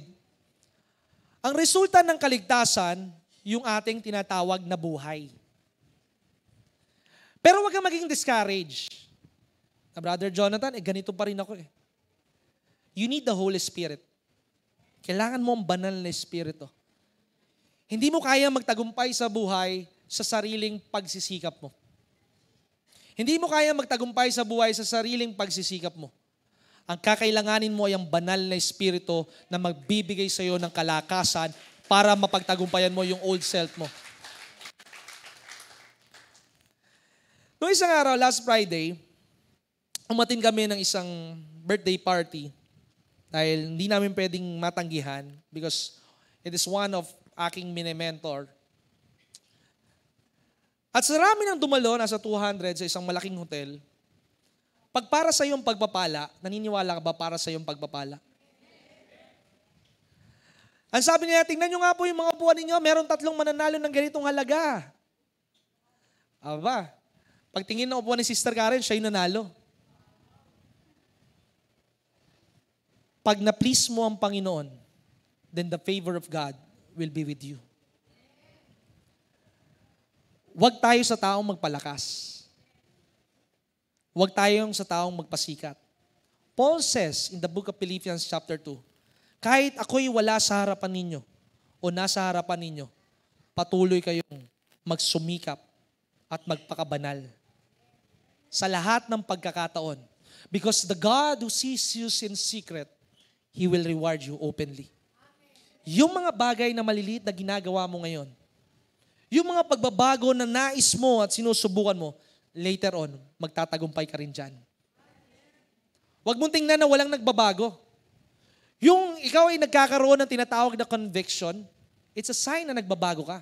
ang resulta ng kaligtasan, yung ating tinatawag na buhay. Pero huwag kang maging discouraged. Brother Jonathan, ganito pa rin ako . You need the Holy Spirit. Kailangan mo ang banal na Espiritu. Hindi mo kaya magtagumpay sa buhay sa sariling pagsisikap mo. Hindi mo kaya magtagumpay sa buhay sa sariling pagsisikap mo. Ang kakailanganin mo ay ang banal na Espiritu na magbibigay sa iyo ng kalakasan para mapagtagumpayan mo yung old self mo. Noong isang araw, last Friday, umatin kami ng isang birthday party dahil hindi namin pwedeng matanggihan because it is one of aking mini-mentor. At sa rami ng dumalo, nasa 200 sa isang malaking hotel, pag para sa iyong pagpapala, naniniwala ka ba para sa iyong pagpapala? Ang sabi niya, tingnan nyo nga po yung mga upuan ninyo, meron 3 mananalo ng ganitong halaga. Aba, pagtingin ng upuan ni Sister Karen, siya yung nanalo. Pag na-please mo ang Panginoon, then the favor of God will be with you. Huwag tayo sa taong magpalakas. Huwag tayong sa taong magpasikat. Paul says in the book of Philippians chapter 2, kahit ako'y wala sa harapan ninyo o nasa harapan ninyo, patuloy kayong magsumikap at magpakabanal sa lahat ng pagkakataon. Because the God who sees you in secret, He will reward you openly. Yung mga bagay na maliliit na ginagawa mo ngayon, yung mga pagbabago na nais mo at sinusubukan mo, later on, magtatagumpay ka rin dyan. Huwag mong tingnan na walang nagbabago. Yung ikaw ay nagkakaroon ng tinatawag na conviction, it's a sign na nagbabago ka.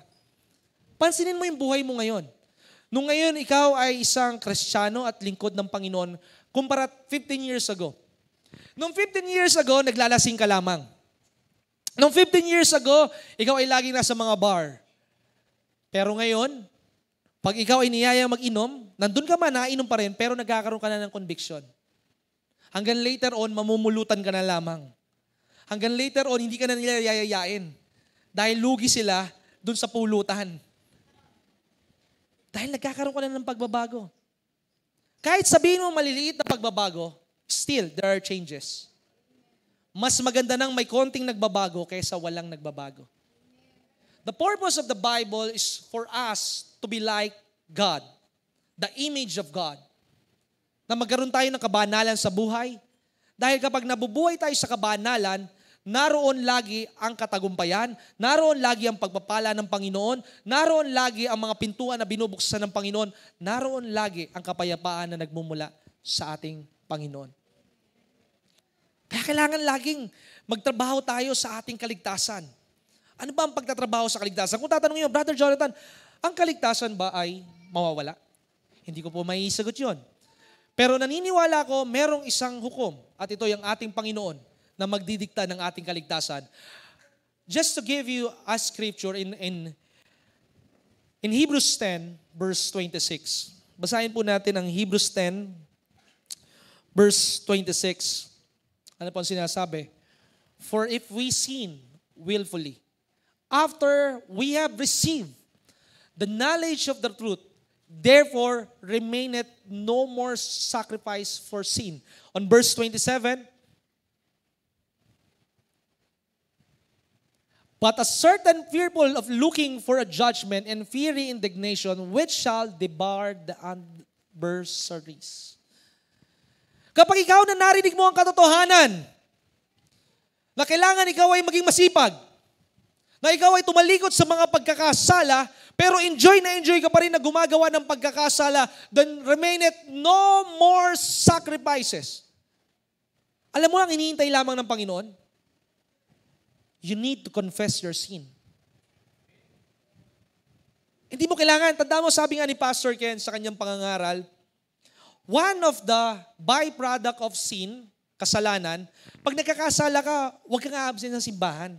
Pansinin mo yung buhay mo ngayon. Nung ngayon, ikaw ay isang Kristiyano at lingkod ng Panginoon, kumpara 15 years ago. Nung 15 years ago, naglalasing ka lamang. Nung 15 years ago, ikaw ay laging nasa mga bar. Pero ngayon, pag ikaw ay niyayang mag-inom, nandun ka man, nainom pa rin, pero nagkakaroon ka na ng conviction. Hanggang later on, mamumulutan ka na lamang. Hanggang later on, hindi ka na nila yayayain. Dahil lugi sila dun sa pulutan. Dahil nagkakaroon ka na ng pagbabago. Kahit sabihin mo maliliit na pagbabago, still, there are changes. Mas maganda nang may konting nagbabago kaysa walang nagbabago. The purpose of the Bible is for us to be like God, the image of God. Na magkaroon tayo ng kabanalan sa buhay. Dahil kapag nabubuhay tayo sa kabanalan, naroon lagi ang katagumpayan, naroon lagi ang pagpapala ng Panginoon, naroon lagi ang mga pintuan na binubuksan ng Panginoon, naroon lagi ang kapayapaan na nagmumula sa ating Panginoon. Kaya kailangan laging magtrabaho tayo sa ating kaligtasan. Ano ba ang pagtatrabaho sa kaligtasan? Kung tatanungin mo, Brother Jonathan, ang kaligtasan ba ay mawawala? Hindi ko po maisagot yun. Pero naniniwala ko, merong isang hukom, at ito yung ating Panginoon, na magdidikta ng ating kaligtasan. Just to give you a scripture in Hebrews 10, verse 26. Basahin po natin ang Hebrews 10, verse 26. Ano po ang sinasabi? For if we sin willfully, after we have received the knowledge of the truth, therefore remaineth no more sacrifice for sin. On verse 27, but a certain fearful of looking for a judgment and fiery indignation which shall debar the adversaries. Kapag ikaw na narinig mo ang katotohanan, na kailangan ikaw ay maging masipag, na ikaw ay tumalikod sa mga pagkakasala, pero enjoy ka pa rin na gumagawa ng pagkakasala, then remaineth no more sacrifices. Alam mo lang, hinihintay lamang ng Panginoon? You need to confess your sin. Hindi mo kailangan, tanda mo, sabi nga ni Pastor Ken sa kanyang pangangaral, one of the byproduct of sin, kasalanan, pag nagkakasala ka, huwag kang a-absent ng simbahan.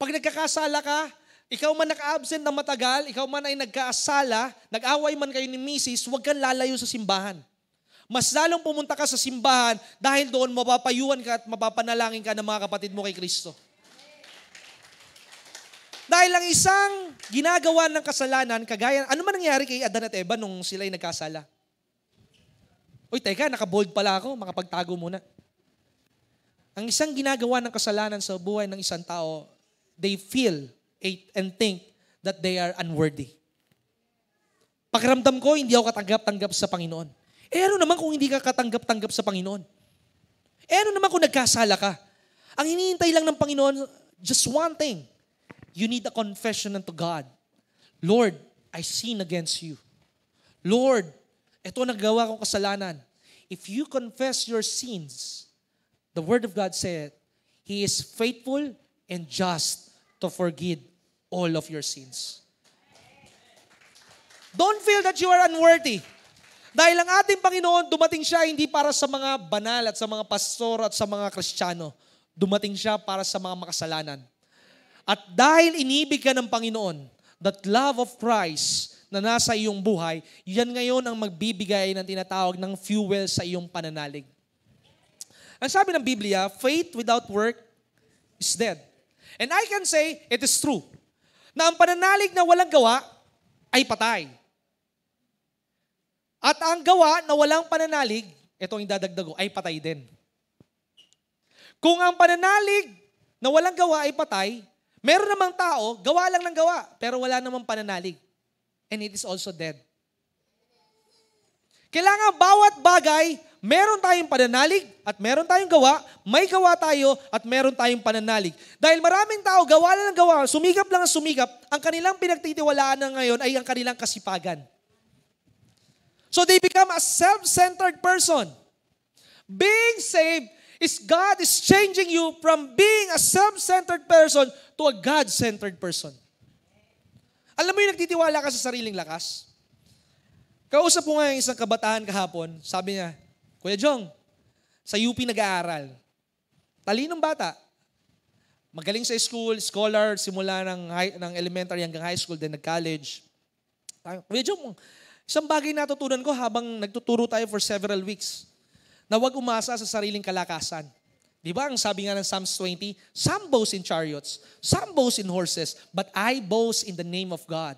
Pag nagkakasala ka, ikaw man naka-absent ng matagal, ikaw man ay nagkaasala, nag-away man kayo ni Mrs., huwag kang lalayo sa simbahan. Mas lalong pumunta ka sa simbahan dahil doon mapapayuhan ka at mapapanalangin ka ng mga kapatid mo kay Kristo. Dahil ang isang ginagawa ng kasalanan, kagaya, ano man nangyari kay Adan at Eva nung sila'y nagkasala? Uy, teka, naka-bold pala ako, makapagtago muna. Ang isang ginagawa ng kasalanan sa buhay ng isang tao, they feel and think that they are unworthy. Pakiramdam ko, hindi ako katanggap-tanggap sa Panginoon. Ano naman kung hindi ka katanggap-tanggap sa Panginoon? Ano naman kung nagkasala ka? Ang hinihintay lang ng Panginoon, just one thing. You need a confession unto God. Lord, I sin against you. Lord, ito nagawa kong kasalanan. If you confess your sins, the Word of God said, He is faithful and just to forgive all of your sins. Don't feel that you are unworthy. Dahil ang ating Panginoon, dumating siya hindi para sa mga banal at sa mga pastor at sa mga Kristiyano. Dumating siya para sa mga makasalanan. At dahil inibig ka ng Panginoon, that love of Christ na nasa iyong buhay, yan ngayon ang magbibigay ng tinatawag ng fuel sa iyong pananalig. Ang sabi ng Biblia, faith without work is dead. And I can say, it is true, na ang pananalig na walang gawa ay patay. At ang gawa na walang pananalig, itong idadagdag ko, ay patay din. Kung ang pananalig na walang gawa ay patay, meron namang tao, gawa lang ng gawa, pero wala namang pananalig. And it is also dead. Kailangan bawat bagay, meron tayong pananalig at meron tayong gawa, may gawa tayo at meron tayong pananalig. Dahil maraming tao, gawa lang ng gawa, sumikap lang ang sumikap, ang kanilang pinagtitiwalaan na ngayon ay ang kanilang kasipagan. So they become a self-centered person. Being saved is God is changing you from being a self-centered person to a God-centered person. Alam mo yung nagtitiwala ka sa sariling lakas? Kausap ko nga yung isang kabataan kahapon, sabi niya, Kuya Jong, Sa UP nag-aaral. Talinong bata. Magaling sa school, scholar, simula ng elementary hanggang high school, then nag-college. Medyo, isang bagay natutunan ko habang nagtuturo tayo for several weeks, na huwag umasa sa sariling kalakasan. Di ba ang sabi nga ng Psalms 20, some boast in chariots, some boast in horses, but I boast in the name of God.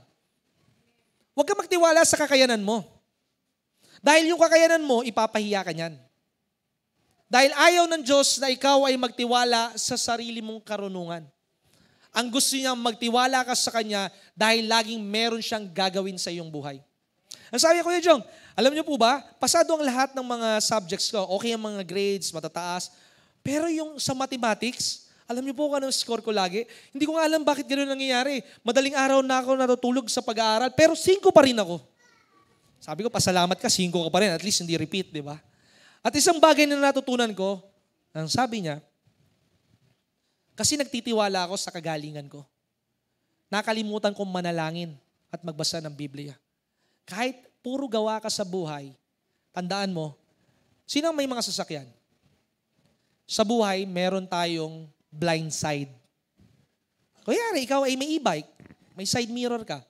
Huwag kang magtiwala sa kakayanan mo. Dahil yung kakayanan mo, ipapahiya ka niyan. Dahil ayaw ng Diyos na ikaw ay magtiwala sa sarili mong karunungan. Ang gusto niya magtiwala ka sa Kanya dahil laging meron siyang gagawin sa iyong buhay. Ang sabi ko, Kuya Jong, alam niyo po ba, pasado ang lahat ng mga subjects ko. Okay ang mga grades, matataas. Pero yung sa mathematics, alam niyo po kung anong score ko lagi? Hindi ko nga alam bakit gano'n nangyayari. Madaling araw na ako natutulog sa pag-aaral, pero 5 pa rin ako. Sabi ko, pasalamat ka, 5 ka pa rin. At least hindi repeat, di ba? At isang bagay na natutunan ko, ang sabi niya, kasi nagtitiwala ako sa kagalingan ko. Nakalimutan kong manalangin at magbasa ng Biblia. Kahit puro gawa ka sa buhay, tandaan mo, sino ang may mga sasakyan? Sa buhay, meron tayong blind side. Kaya ikaw ay may e-bike, may side mirror ka.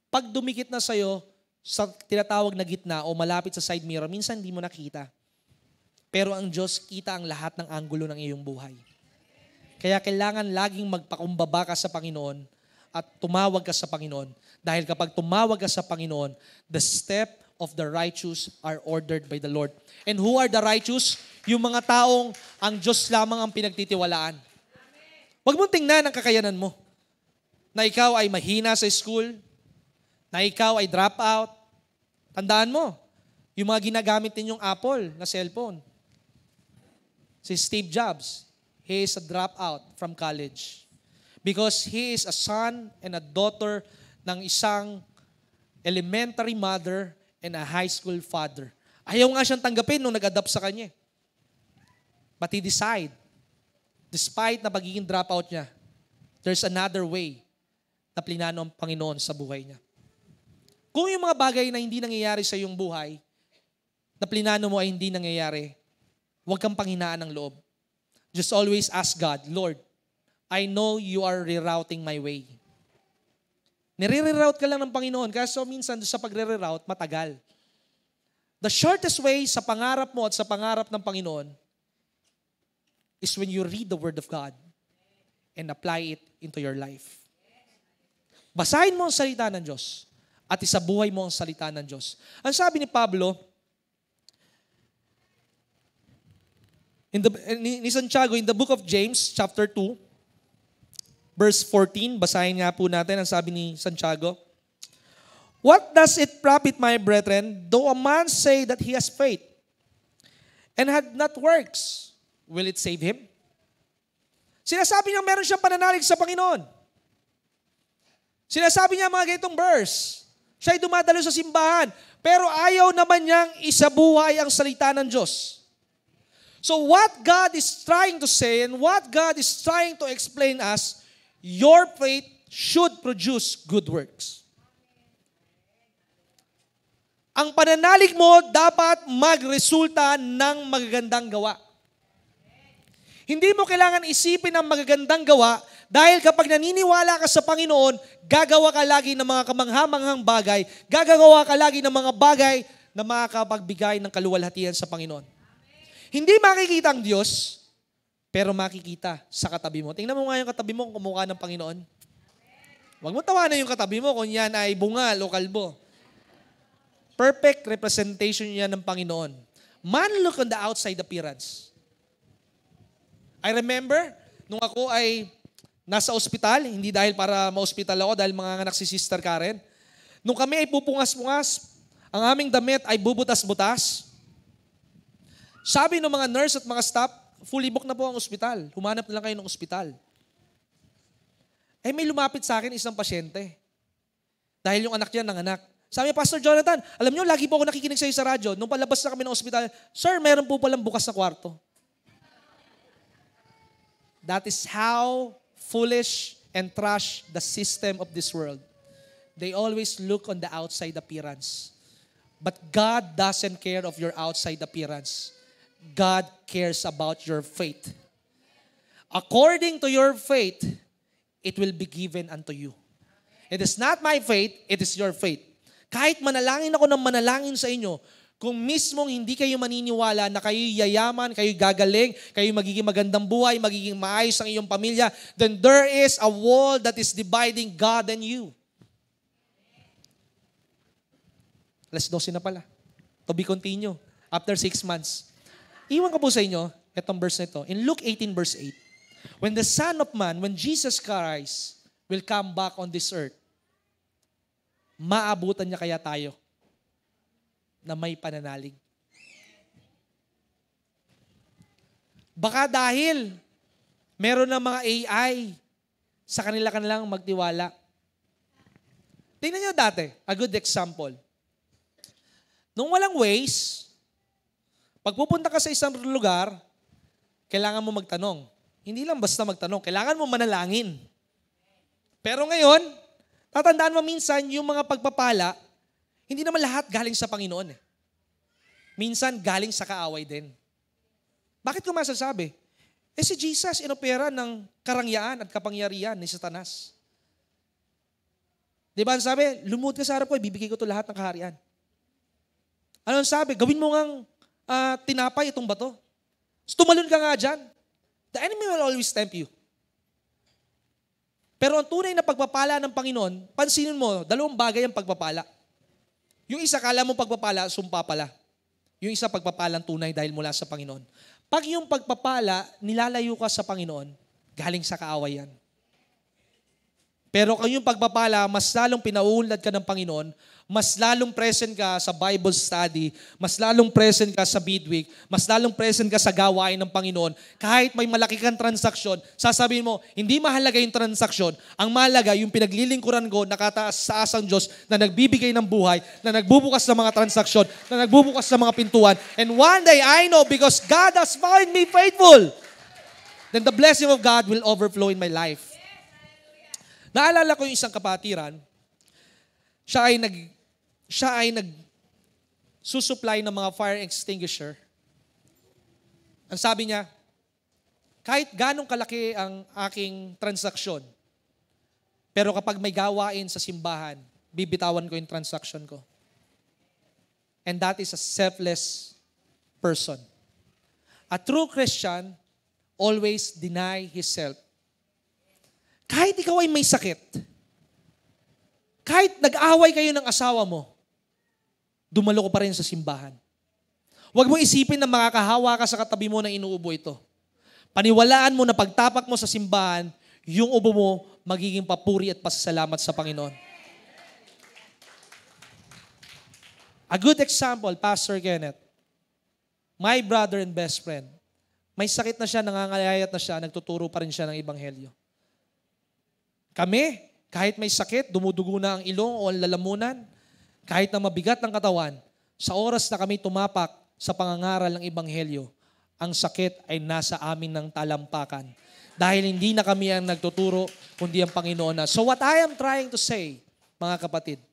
Pag dumikit na sa'yo, sa tinatawag na gitna o malapit sa side mirror, minsan hindi mo nakita. Pero ang Diyos kita ang lahat ng anggulo ng iyong buhay. Kaya kailangan laging magpakumbaba ka sa Panginoon at tumawag ka sa Panginoon. Dahil kapag tumawag ka sa Panginoon, the step of the righteous are ordered by the Lord. And who are the righteous? Yung mga taong ang Diyos lamang ang pinagtitiwalaan. Huwag mong tingnan ang kakayanan mo. Na ikaw ay mahina sa school, na ikaw ay drop out. Tandaan mo, yung mga ginagamit ninyong Apple na cellphone. Si Steve Jobs, he is a dropout from college. Because he is a son and a daughter ng isang elementary mother and a high school father. Ayaw nga siyang tanggapin nung nag-adapt sa kanya. But he decide, despite na pagiging dropout niya, there's another way na plinano ang Panginoon sa buhay niya. Kung yung mga bagay na hindi nangyayari sa iyong buhay, na plinano mo ay hindi nangyayari, huwag kang panghinaan ng loob. Just always ask God, Lord, I know you are rerouting my way. Nire-reroute ka lang ng Panginoon, kaso minsan sa pagre-reroute, matagal. The shortest way sa pangarap mo at sa pangarap ng Panginoon is when you read the Word of God and apply it into your life. Basahin mo ang salita ng Diyos at isabuhay mo ang salita ng Diyos. Ang sabi ni Pablo, ni Santiago, in the book of James, chapter 2, verse 14, basahin nga po natin ang sabi ni Santiago. What does it profit, my brethren, though a man say that he has faith and had not works? Will it save him? Sinasabi niya meron siyang pananalig sa Panginoon. Sinasabi niya mga ganitong verse. Siya ay dumadalo sa simbahan, pero ayaw naman niyang isabuhay ang salita ng Diyos. So what God is trying to say and what God is trying to explain us, your faith should produce good works. Ang pananalig mo dapat magresulta ng magagandang gawa. Hindi mo kailangan isipin ang magagandang gawa dahil kapag naniniwala ka sa Panginoon, gagawa ka lagi ng mga kamangha-manghang bagay, gagawa ka lagi ng mga bagay na makakapagbigay ng kaluwalhatian sa Panginoon. Hindi makikita ang Diyos, pero makikita sa katabi mo. Tingnan mo nga yung katabi mo kung kumukha ng Panginoon. Huwag mo tawanan yung katabi mo kung yan ay bungal o kalbo. Perfect representation niya ng Panginoon. Man look on the outside appearance. I remember, nung ako ay nasa ospital, hindi dahil para ma-ospital ako, dahil mga anak si Sister Karen. Nung kami ay pupungas-pungas, ang aming damit ay bubutas-butas. Sabi ng mga nurse at mga staff, fully booked na po ang ospital. Humanap na lang kayo ng ospital. Eh may lumapit sa akin isang pasyente. Dahil yung anak niya nanganak. Sabi niya, Pastor Jonathan, alam niyo, lagi po ako nakikinig sa iyo sa radyo. Nung palabas na kami ng ospital, Sir, meron po palang bukas na kwarto. That is how foolish and trash the system of this world. They always look on the outside appearance. But God doesn't care of your outside appearance. God cares about your faith. According to your faith, it will be given unto you. It is not my faith, it is your faith. Kahit manalangin ako ng manalangin sa inyo, kung mismong hindi kayo maniniwala na kayo yayaman, kayo gagaling, kayo magiging magandang buhay, magiging maayos ang iyong pamilya, then there is a wall that is dividing God and you. Alas 12 na pala. To be continue. After 6 months. Iwan ko po sa inyo, itong verse na ito. In Luke 18 verse 8, when the Son of Man, when Jesus Christ will come back on this earth, maabutan niya kaya tayo na may pananalig. Baka dahil meron ng mga AI sa kanilang magtiwala. Tingnan niyo dati, a good example. Nung walang Waze, pag pupunta ka sa isang lugar, kailangan mo magtanong. Hindi lang basta magtanong, kailangan mo manalangin. Pero ngayon, tatandaan mo minsan yung mga pagpapala, hindi naman lahat galing sa Panginoon. Minsan galing sa kaaway din. Bakit ko masasabi? Si Jesus inopera ng karangyaan at kapangyarihan ni Satanas. Di ba ang sabi, lumuhod ka sa harap ko, ibibigay ko ito lahat ng kaharian. Ano ang sabi? Gawin mo ngang tinapay itong bato. So, tumalon ka nga dyan. The enemy will always tempt you. Pero ang tunay na pagpapala ng Panginoon, pansinin mo, dalawang bagay ang pagpapala. Yung isa, kala mo pagpapala, sumpa pala. Yung isa, pagpapalang tunay dahil mula sa Panginoon. Pag yung pagpapala, nilalayo ka sa Panginoon, galing sa kaawayan. Pero kung yung pagpapala, mas lalong pinauunlad ka ng Panginoon, mas lalong present ka sa Bible study, mas lalong present ka sa midweek, mas lalong present ka sa gawain ng Panginoon, kahit may malaki kang transaksyon, sasabihin mo, hindi mahalaga yung transaksyon, ang mahalaga yung pinaglilingkuran ko, nakataas sa asang Diyos na nagbibigay ng buhay, na nagbubukas ng mga transaksyon, na nagbubukas ng mga pintuan, and one day I know because God has found me faithful, then the blessing of God will overflow in my life. Naalala ko yung isang kapatiran, siya ay nag-susupply ng mga fire extinguisher. Ang sabi niya, kahit ganong kalaki ang aking transaksyon, pero kapag may gawain sa simbahan, bibitawan ko yung transaction ko. And that is a selfless person. A true Christian always deny himself. Kahit ikaw ay may sakit, kahit nag-away kayo ng asawa mo, dumalo ko pa rin sa simbahan. Huwag mo isipin na makakahawa ka sa katabi mo na inuubo ito. Paniwalaan mo na pagtapak mo sa simbahan, yung ubo mo magiging papuri at pasasalamat sa Panginoon. A good example, Pastor Kenneth, my brother and best friend, may sakit na siya, nangangalayat na siya, nagtuturo pa rin siya ng Ebanghelyo. Kami, kahit may sakit, dumudugo na ang ilong o ang lalamunan, kahit na mabigat ang katawan, sa oras na kami tumapak sa pangangaral ng Ebanghelyo, ang sakit ay nasa amin ng talampakan. Dahil hindi na kami ang nagtuturo, kundi ang Panginoon na. So what I am trying to say, mga kapatid,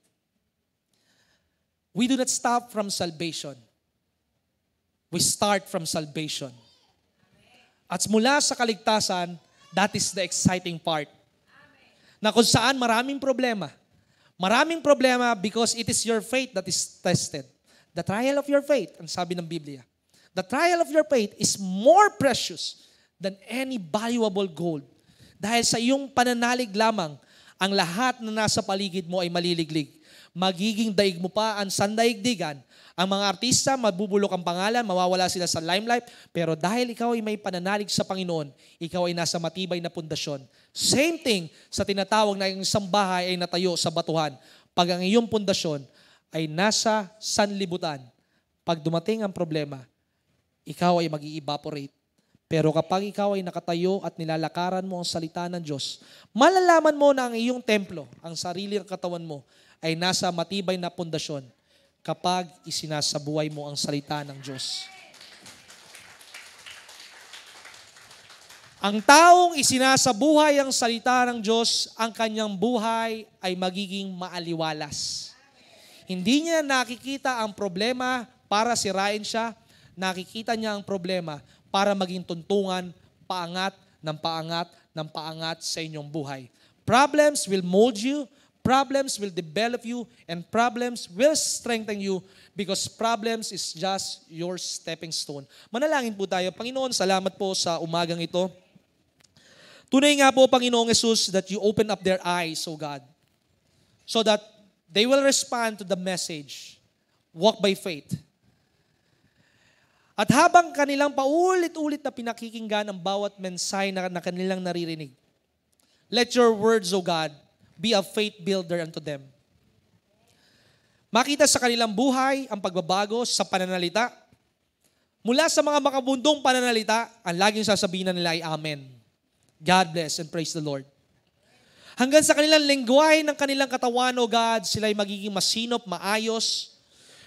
we do not stop from salvation. We start from salvation. At mula sa kaligtasan, that is the exciting part. Na kung saan maraming problema. Maraming problema because it is your faith that is tested. The trial of your faith, ang sabi ng Biblia. The trial of your faith is more precious than any valuable gold. Dahil sa iyong pananalig lamang, ang lahat na nasa paligid mo ay maliliglig. Magiging daig mo pa ang sandaigdigan. Ang mga artista, mabubulok ang pangalan, mawawala sila sa limelight, pero dahil ikaw ay may pananalig sa Panginoon, ikaw ay nasa matibay na pundasyon. Same thing sa tinatawag na isang bahay ay natayo sa batuhan. Pag ang iyong pundasyon ay nasa sanlibutan, pag dumating ang problema, ikaw ay mag-i-evaporate. Pero kapag ikaw ay nakatayo at nilalakaran mo ang salita ng Diyos, malalaman mo na ang iyong templo, ang sarili ng katawan mo, ay nasa matibay na pundasyon kapag isinasabuhay mo ang salita ng Diyos. Ang taong isinasabuhay ang salita ng Diyos, ang kanyang buhay ay magiging maaliwalas. Hindi niya nakikita ang problema para sirain siya. nakikita niya ang problema para maging tuntungan, paangat ng paangat ng paangat sa inyong buhay. Problems will mold you, problems will develop you, and problems will strengthen you because problems is just your stepping stone. Manalangin po tayo. Panginoon, salamat po sa umagang ito. Tunay nga po, Panginoong Jesus, that you open up their eyes, O God, so that they will respond to the message. Walk by faith. At habang kanilang paulit-ulit na pinakikinggan ang bawat mensahe na kanilang naririnig, let your words, O God, be a faith builder unto them. Makita sa kanilang buhay ang pagbabago sa pananalita. Mula sa mga makabundong pananalita, ang laging sasabihin nila ay Amen. God bless and praise the Lord. Hanggang sa kanilang lengguwahe ng kanilang katawan, O God, sila ay magiging masinop, maayos.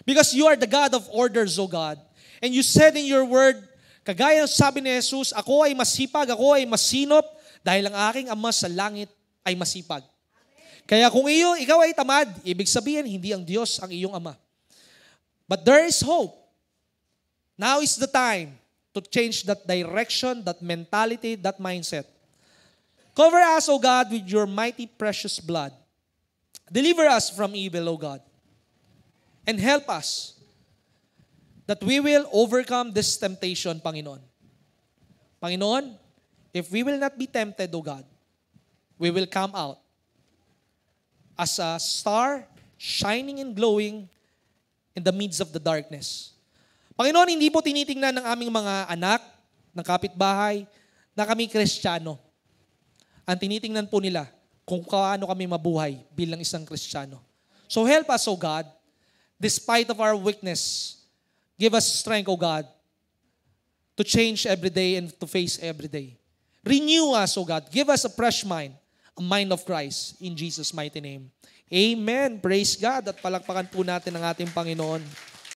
Because you are the God of orders, O God. And you said in your word, kagaya ng sabi ni Jesus, ako ay masipag, ako ay masinop, dahil ang aking Ama sa langit ay masipag. Kaya kung ikaw ay tamad, ibig sabihin, hindi ang Diyos ang iyong Ama. But there is hope. Now is the time to change that direction, that mentality, that mindset. Cover us, O God, with your mighty precious blood. Deliver us from evil, O God. And help us that we will overcome this temptation, Panginoon. Panginoon, if we will not be tempted, O God, we will come out as a star shining and glowing in the midst of the darkness. Panginoon, hindi po tinitingnan ng aming mga anak, ng kapitbahay, na kami Kristiyano. Ang tinitingnan po nila kung paano kami mabuhay bilang isang Kristiyano. So help us, O God, despite of our weakness, give us strength, O God, to change every day and to face every day. Renew us, O God. Give us a fresh mind, a mind of Christ, in Jesus' mighty name. Amen. Praise God. At palakpakan po natin ang ating Panginoon.